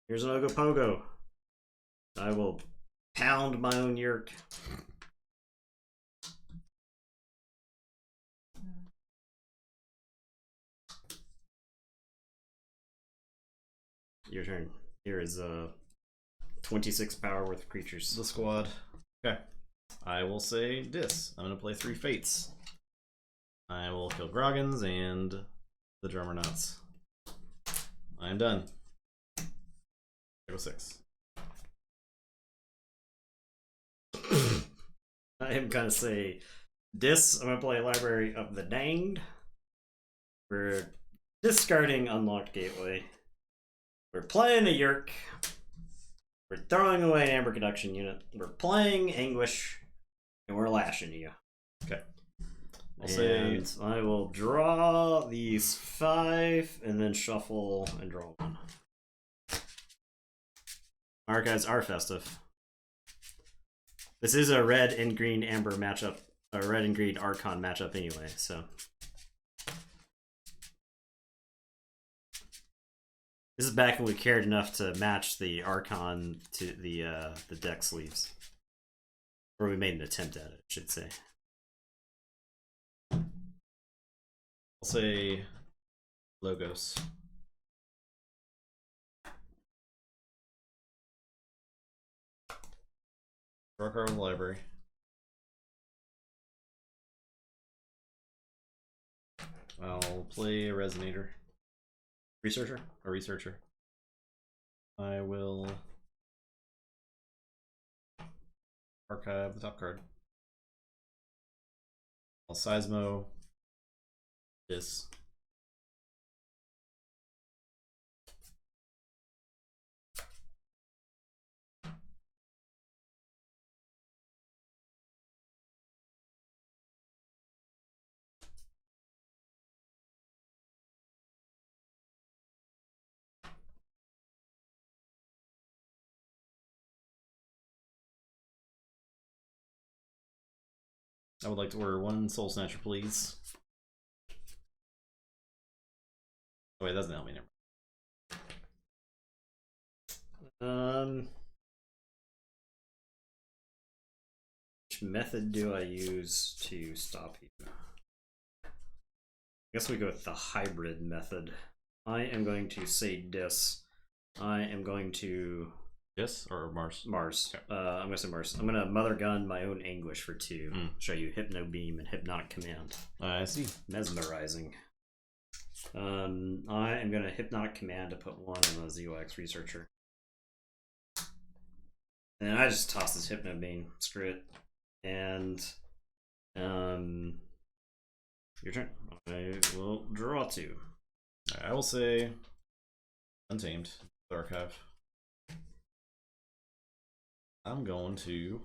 Here's an Ogopogo. I will pound my own Yerk. Your turn. Here is 26 power worth of creatures. The squad. Okay. I will say Dis. I'm going to play 3 Fates. I will kill Groggins and the drummer nuts. I'm done. Go 6. I am gonna say this. I'm gonna play Library of the Danged. We're discarding Unlocked Gateway. We're playing a Yerk. We're throwing away an Amber Conduction Unit. We're playing Anguish. And we're lashing you. Okay. I will draw these 5 and then shuffle and draw 1. Archives are festive. This is a red and green amber matchup, a red and green Archon matchup anyway, so. This is back when we cared enough to match the Archon to the deck sleeves. Or we made an attempt at it, I should say. I'll say Logos. Draw a card with the library. I'll play a Resonator. Researcher? A Researcher. I will archive the top card. I'll Seismo this. I would like to order 1 Soul Snatcher, please. Oh wait, that doesn't help me. Never. Which method do I use to stop you? I guess we go with the hybrid method. I am going to say dis. I am going to Yes or Mars? Mars. Okay. I'm gonna say Mars. I'm gonna Mother Gun my own Anguish for 2. Show you Hypno Beam and Hypnotic Command. I see. Mesmerizing. I am gonna Hypnotic Command to put 1 on the ZOX Researcher. And I just toss this Hypno Beam. Screw it. And your turn. I will draw 2. I will say Untamed Archive. I'm going to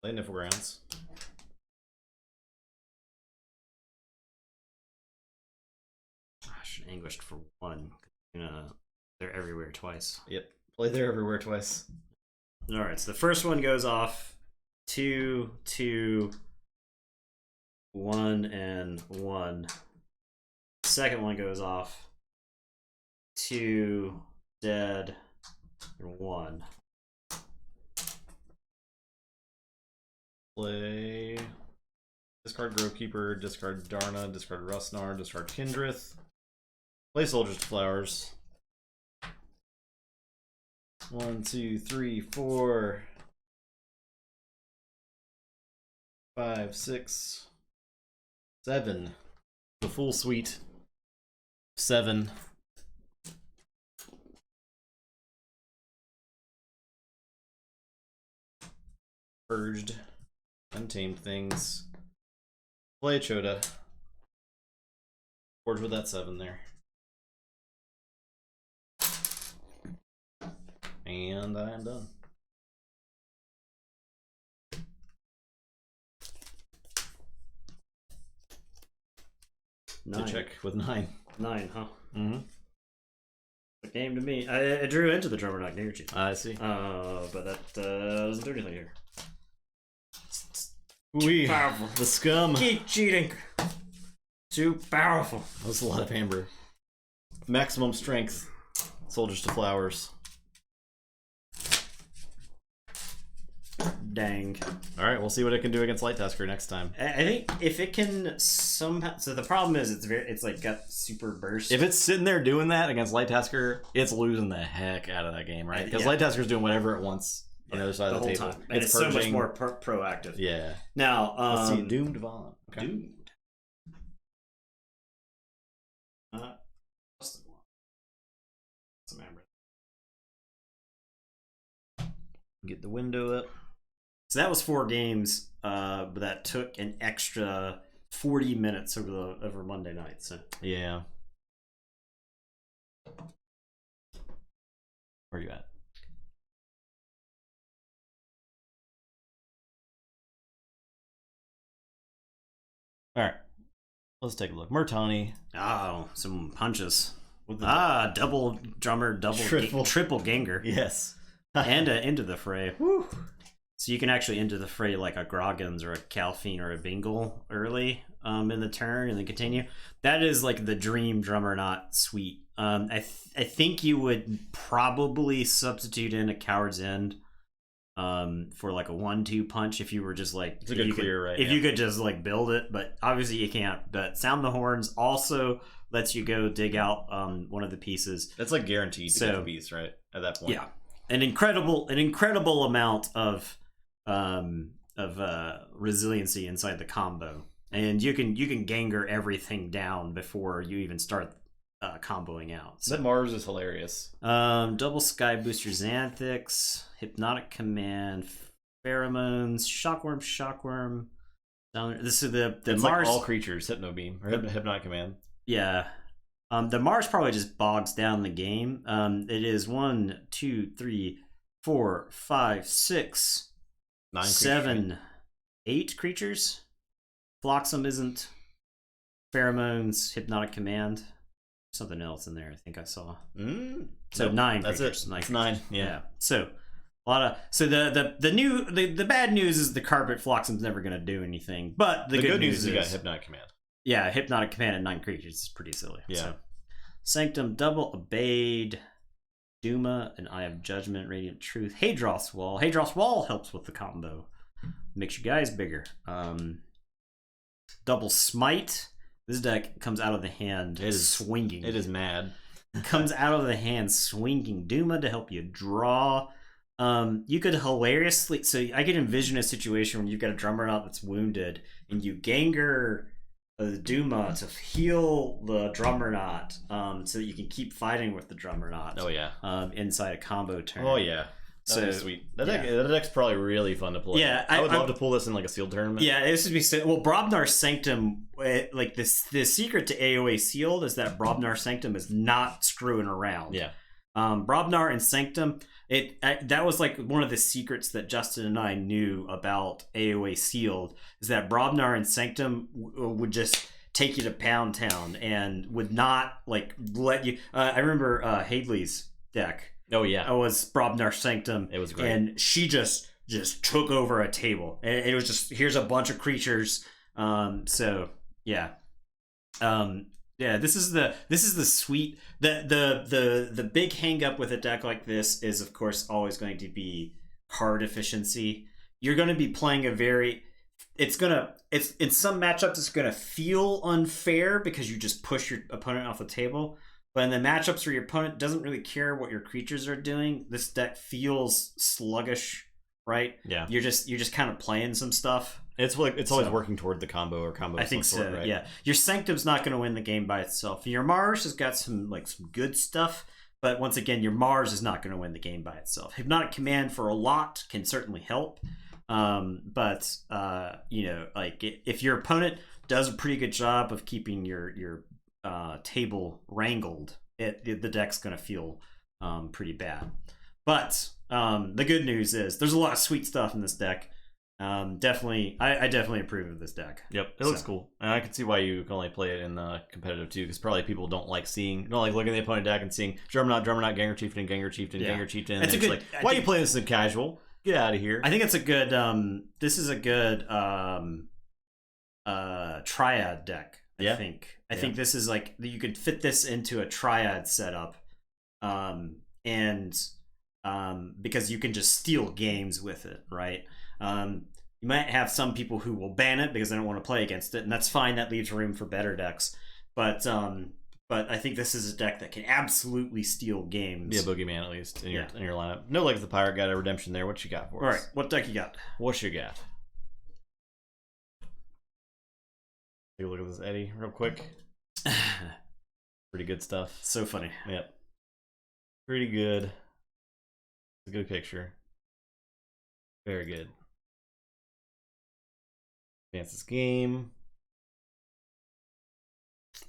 play Niflgrounds. Gosh, Anguished for 1. They're everywhere twice. Yep. Play There Everywhere twice. Alright, so the first one goes off 2, 2, 1, and 1. Second one goes off 2, dead, and 1. Play discard Grovekeeper, discard Darna, discard Rustnar, discard Kindrith. Play Soldiers to Flowers. 1, 2, 3, 4, 5, 6, 7. The full suite. 7. Purged. Untamed things. Play Chota. Forge with that 7 there. And I am done. Nine. To check with 9. 9, huh? Mm-hmm. It came to me. I drew into the Drummer Knock Energy. I see. But that doesn't do anything here. Too powerful. The scum. Keep cheating. Too powerful. That was a lot of amber. Maximum strength. Soldiers to Flowers. Dang. Alright, we'll see what it can do against Light Tasker next time. I think if it can somehow. So the problem is it's like got super burst. If it's sitting there doing that against Light Tasker, it's losing the heck out of that game, right? Because Light Tasker's doing whatever it wants on the other side of the table. Time. And it's so much more proactive. Yeah. Now, let's see. Doomed Vaughn. Okay. Doomed. Get the window up. So that was 4 games, but that took an extra 40 minutes over Monday night. So yeah. Where are you at? All right, let's take a look. Murtani. Oh, some punches. With the Double drummer, triple ganger. Yes. And into the fray. Woo. So you can actually into the fray like a Groggins or a Calfine or a Bingle early in the turn and then continue. That is like the dream drummer knot suite. I think you would probably substitute in a Coward's End for like a 1-2 punch if you were just like it's a good clear, right? If you could just like build it, but obviously you can't. But Sound the Horns also lets you go dig out one of the pieces. That's like guaranteed to get the piece, right? At that point. Yeah. An incredible amount of resiliency inside the combo. And you can ganger everything down before you even start comboing out. So. That Mars is hilarious. Double Sky Booster Xanthix, Hypnotic Command, Pheromones, Shockworm. This is the it's Mars. Like all creatures, Hypno Beam or Hypnotic Command. Yeah. The Mars probably just bogs down the game. It is 1, 2, 3, 4, 5, 6, 9 7, 8 creatures. Flotsam isn't. Pheromones, Hypnotic Command. Something else in there I think I saw. So 9 that's creatures. It. It's 9. Yeah. So a lot of the bad news is the carpet Floxam's never going to do anything. But the good news is you got Hypnotic Command. Yeah, Hypnotic Command and 9 creatures is pretty silly. Yeah. So. Sanctum, Double Obeyed, Duma, and Eye of Judgment, Radiant Truth, Hadros Wall. Hadros Wall helps with the combo. Makes your guys bigger. Double Smite. This deck comes out of the hand swinging. It is mad. Comes out of the hand swinging Duma to help you draw. You could hilariously... So I could envision a situation when you've got a drummer knot that's wounded and you ganger the Duma to heal the drummer knot so that you can keep fighting with the drummer knot. Oh, yeah. Inside a combo turn. Oh, yeah. That's sweet. That deck's probably really fun to play. Yeah, I would love to pull this in like a sealed tournament. Yeah, this would be well. Brobnar Sanctum, like this. The secret to AOA sealed is that Brobnar Sanctum is not screwing around. Yeah. Brobnar and Sanctum. That was like one of the secrets that Justin and I knew about AOA sealed is that Brobnar and Sanctum would just take you to Pound Town and would not like let you. I remember Hadley's deck. Oh yeah, it was Brobnar Sanctum. It was great, and she just took over a table. And it was just here's a bunch of creatures. So yeah, yeah. This is the sweet the big hang up with a deck like this is of course always going to be card efficiency. You're going to be playing it's in some matchups it's going to feel unfair because you just push your opponent off the table. But in the matchups where your opponent doesn't really care what your creatures are doing, this deck feels sluggish, right? Yeah. You're just kind of playing some stuff. It's always working toward the combo or combo. I think so. Sort, right? Yeah. Your Sanctum's not going to win the game by itself. Your Mars has got some good stuff, but once again, your Mars is not going to win the game by itself. Hypnotic Command for a lot can certainly help, but if your opponent does a pretty good job of keeping your table wrangled, the deck's going to feel pretty bad. But the good news is there's a lot of sweet stuff in this deck. I definitely approve of this deck. Yep, it looks cool, and I can see why you can only play it in competitive too, because probably people don't like looking at the opponent deck and seeing drummer knot, Ganger Chieftain, Ganger Chieftain, yeah. Ganger Chieftain. It's like, why are you playing this in casual? Get out of here. I think it's a good. This is a good triad deck. I think this is like you could fit this into a triad setup, because you can just steal games with it, right? You might have some people who will ban it because they don't want to play against it, and that's fine. That leaves room for better decks. But I think this is a deck that can absolutely steal games. Be a boogeyman at least in your lineup. No Legs the Pirate got a redemption there. What you got for us? All right, what deck you got? What you got? Take a look at this Eddie real quick. Pretty good stuff. So funny. Yep. Pretty good. It's a good picture. Very good. Advance this game.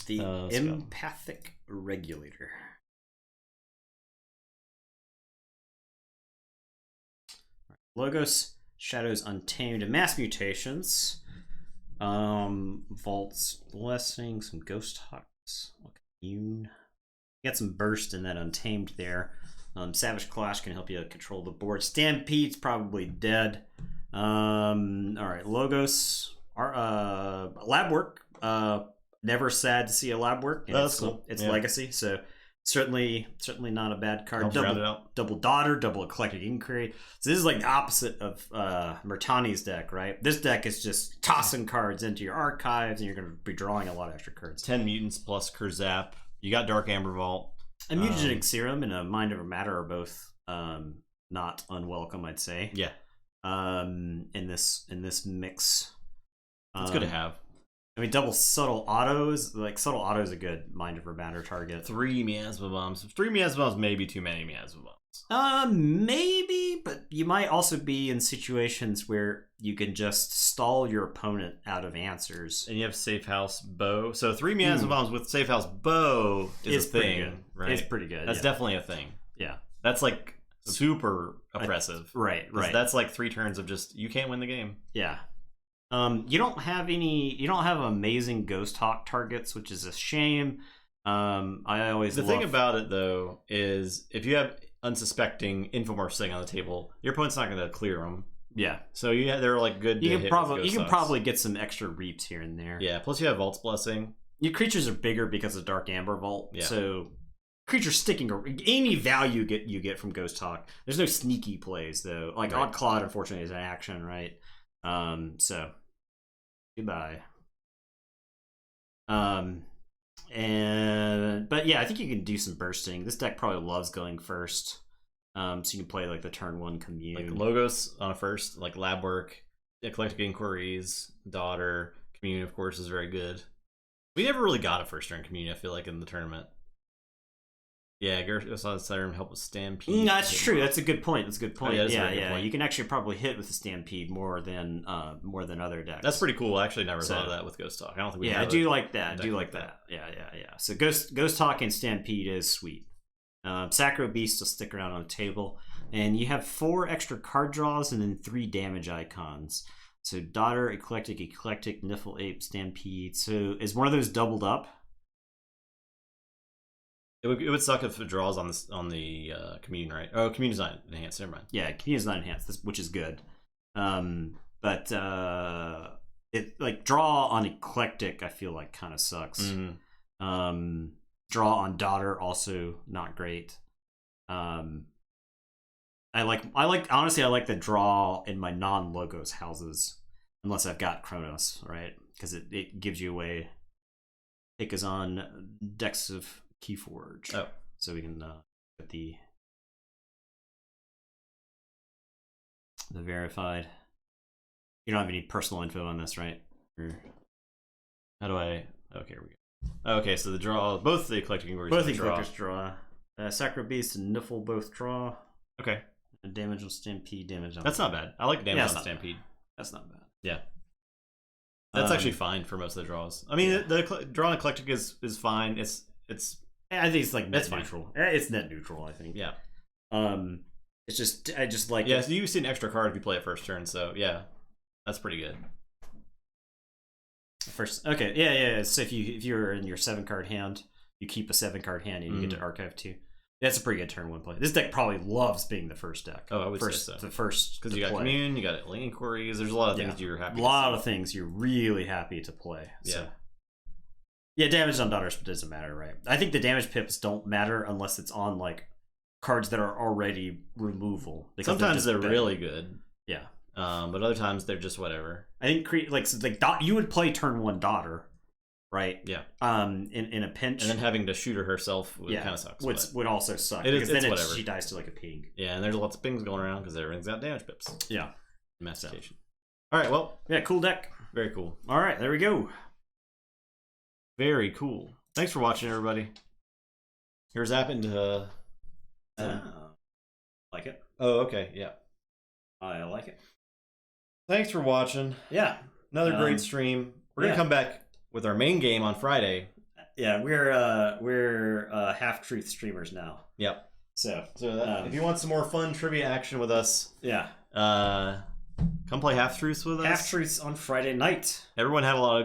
The let's go. Empathic Regulator. Logos, Shadows Untamed, and Mass Mutations. Vault's Blessing, some Ghost Hawks. Commune. Get some Burst and that Untamed there. Savage Clash can help you control the board. Stampede's probably dead. Alright, Logos. Lab Work. Never sad to see a Lab Work. That's cool. It's Legacy, so certainly not a bad card. Double Daughter, double Eclectic Inquiry. So this is like the opposite of Murtani's deck, right? This deck is just tossing cards into your archives, and you're going to be drawing a lot of extra cards. 10 mutants plus Kurzap. You got Dark Amber Vault. A Mutagenic Serum and a Mind Over Matter are both not unwelcome, I'd say. Yeah. In this mix, It's good to have. I mean, double Subtle Autos. Like Subtle Auto is a good Mind Over Matter target. 3 Miasma Bombs. 3 Miasma Bombs may be too many Miasma Bombs. Maybe, but you might also be in situations where you can just stall your opponent out of answers. And you have Safe House Bow. So 3 Miasma Bombs with Safe House Bow is a thing. Right? It's pretty good. That's definitely a thing. Yeah. That's like super oppressive. Right. That's like 3 turns of just, you can't win the game. Yeah. You don't have amazing Ghost Hawk targets, which is a shame. The thing about it though is if you have unsuspecting Infomorph sitting on the table, your opponent's not going to clear them. Yeah. So they're like good. You can probably get some extra reaps here and there. Yeah. Plus you have Vault's Blessing. Your creatures are bigger because of Dark Amber Vault. Yeah. So creatures sticking any value you get from Ghost Hawk. There's no sneaky plays though. Like Odd Clod, unfortunately, is an action, right? So goodbye. But yeah, I think you can do some bursting. This deck probably loves going first. So you can play like the turn 1 Commune. Like Logos on a first, like Lab Work, Eclectic Inquiries, Daughter, Commune, of course, is very good. We never really got a first turn Commune, I feel like, in the tournament. Yeah, Gerson Siren help with Stampede. That's true. That's a good point. Oh, yeah, Point. You can actually probably hit with the Stampede more than other decks. That's pretty cool. I actually never thought of that with Ghost Talk. I don't think we. Yeah, I do like that. Yeah. So Ghost Talk and Stampede is sweet. Sacro Beast will stick around on the table, and you have 4 extra card draws and then 3 damage icons. So Daughter, Eclectic, Niffle Ape, Stampede. So is one of those doubled up? It would suck if it draws on the Commune, right? Oh, Commune's not enhanced. Never mind. Yeah, Commune's not enhanced, which is good. But it like draw on Eclectic, I feel like kind of sucks. Mm-hmm. Draw on Daughter also not great. I like the draw in my non-logos houses, unless I've got Chronos, right? Because it gives you a way. Take us on decks of Keyforge. Oh. So we can get the verified. You don't have any personal info on this, right? Or how do I? Okay, here we go. Okay, so the draw, both the Eclectic Inquiries both the Eclectic draw. Sacro Beast and Niffle both draw. Okay. Damage on Stampede, damage on... That's not bad. I like damage on Stampede. That's not bad. Yeah. That's actually fine for most of the draws. I mean, the draw on Eclectic is fine. It's I think it's like net fine. neutral. It's net neutral, I think. Yeah. It's just I just like so you see an extra card if you play it first turn, so yeah. That's pretty good. First, okay, yeah. So if you're in your 7-card hand, you keep a 7-card hand and you get to archive 2. That's a pretty good turn 1 play. This deck probably loves being the first deck. Oh, I would say so. The first, because you got Commune, you got Link Inquiries. There's a lot of things you're happy. A lot of things you're really happy to play. So. Yeah, damage on Daughters doesn't matter, right? I think the damage pips don't matter unless it's on like cards that are already removal. Sometimes they're really good. Yeah. But other times they're just whatever. I think you would play turn 1 Daughter, right? Yeah. In a pinch, and then having to shoot her herself kind of sucks. Would also suck. It's whatever. She dies to like a pig. Yeah, and there's lots of pings going around because everything's got damage pips. Yeah. Mastication. All right. Well. Yeah. Cool deck. Very cool. All right. There we go. Very cool. Thanks for watching, everybody. Here's happened to. Like it. Oh, okay. Yeah. I like it. Thanks for watching. Yeah. Another great stream. We're gonna come back with our main game on Friday. Yeah, we're Half Truth streamers now. Yep. So if you want some more fun trivia action with us, yeah, come play Half Truths with us. Half Truths on Friday night. Everyone had a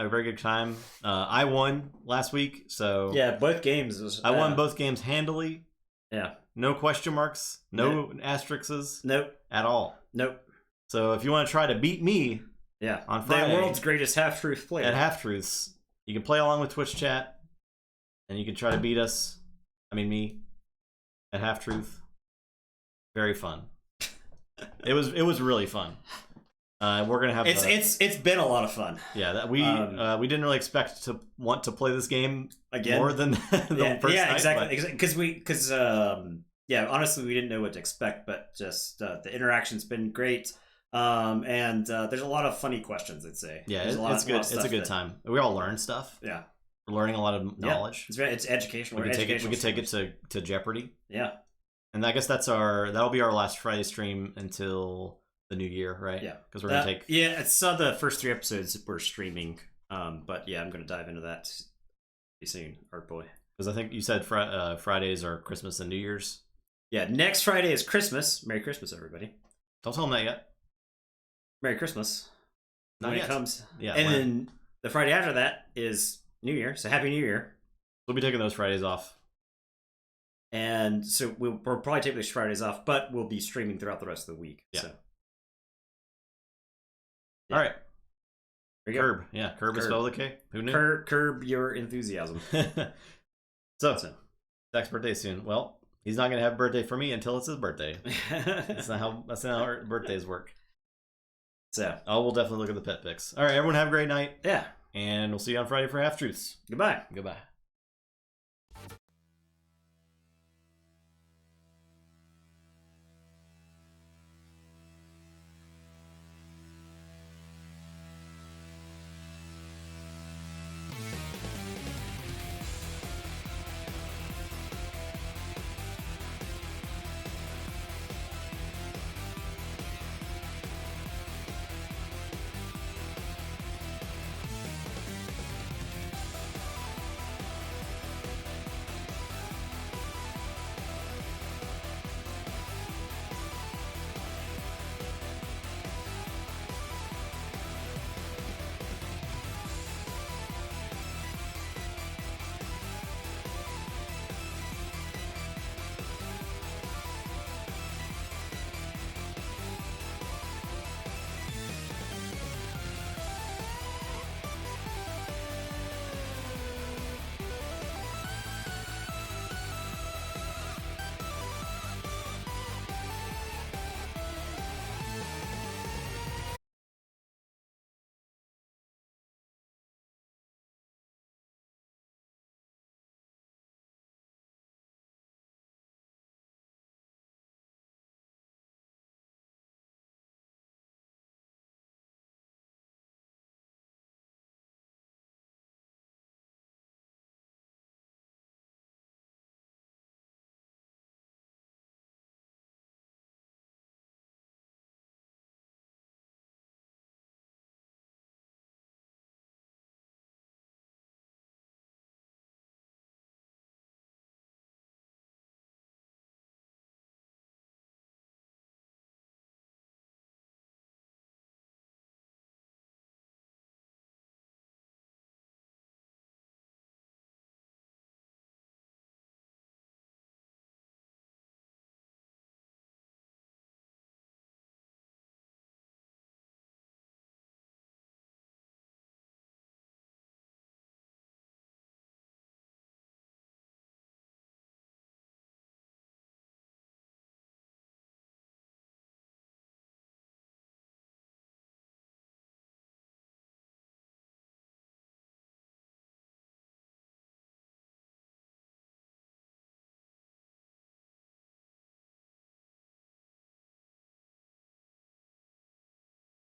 very good time. I won last week, so yeah, both games. I won both games handily. Yeah, no question marks, no asterisks, nope, at all. Nope. So if you want to try to beat me, on Friday, the world's greatest Half Truth player at Half Truths, you can play along with Twitch chat, and you can try to beat us. I mean me. At Half Truth, very fun. It was really fun. We're gonna have. It's been a lot of fun. Yeah, we didn't really expect to want to play this game again more than the first night. Exactly. Because honestly, we didn't know what to expect, but just the interaction's been great. And there's a lot of funny questions. I'd say. Yeah, it's good. It's a good time. We all learn stuff. Yeah. We're learning a lot of knowledge. It's educational. We can take it to Jeopardy. Yeah. And I guess that'll be our last Friday stream until the new year, right? Yeah. Because we're gonna take. Yeah, I saw the first 3 episodes we're streaming. But yeah, I'm gonna dive into that pretty soon, Art Boy. Because I think you said Fridays are Christmas and New Year's. Yeah, next Friday is Christmas. Merry Christmas, everybody. Don't tell them that yet. Merry Christmas. Not when yet. It comes. Yeah. And then the Friday after that is New Year, so Happy New Year. We'll be taking those Fridays off. And so we'll probably take those Fridays off, but we'll be streaming throughout the rest of the week. Yeah. So. Yeah. All right. Curb. Yeah, Curb is spelled with a K. Who knew? Curb your enthusiasm. so, Zach's birthday soon. Well, he's not going to have a birthday for me until it's his birthday. That's not how our birthdays work. So. We'll definitely look at the pet pics. All right, everyone have a great night. Yeah. And we'll see you on Friday for Half Truths. Goodbye. Goodbye.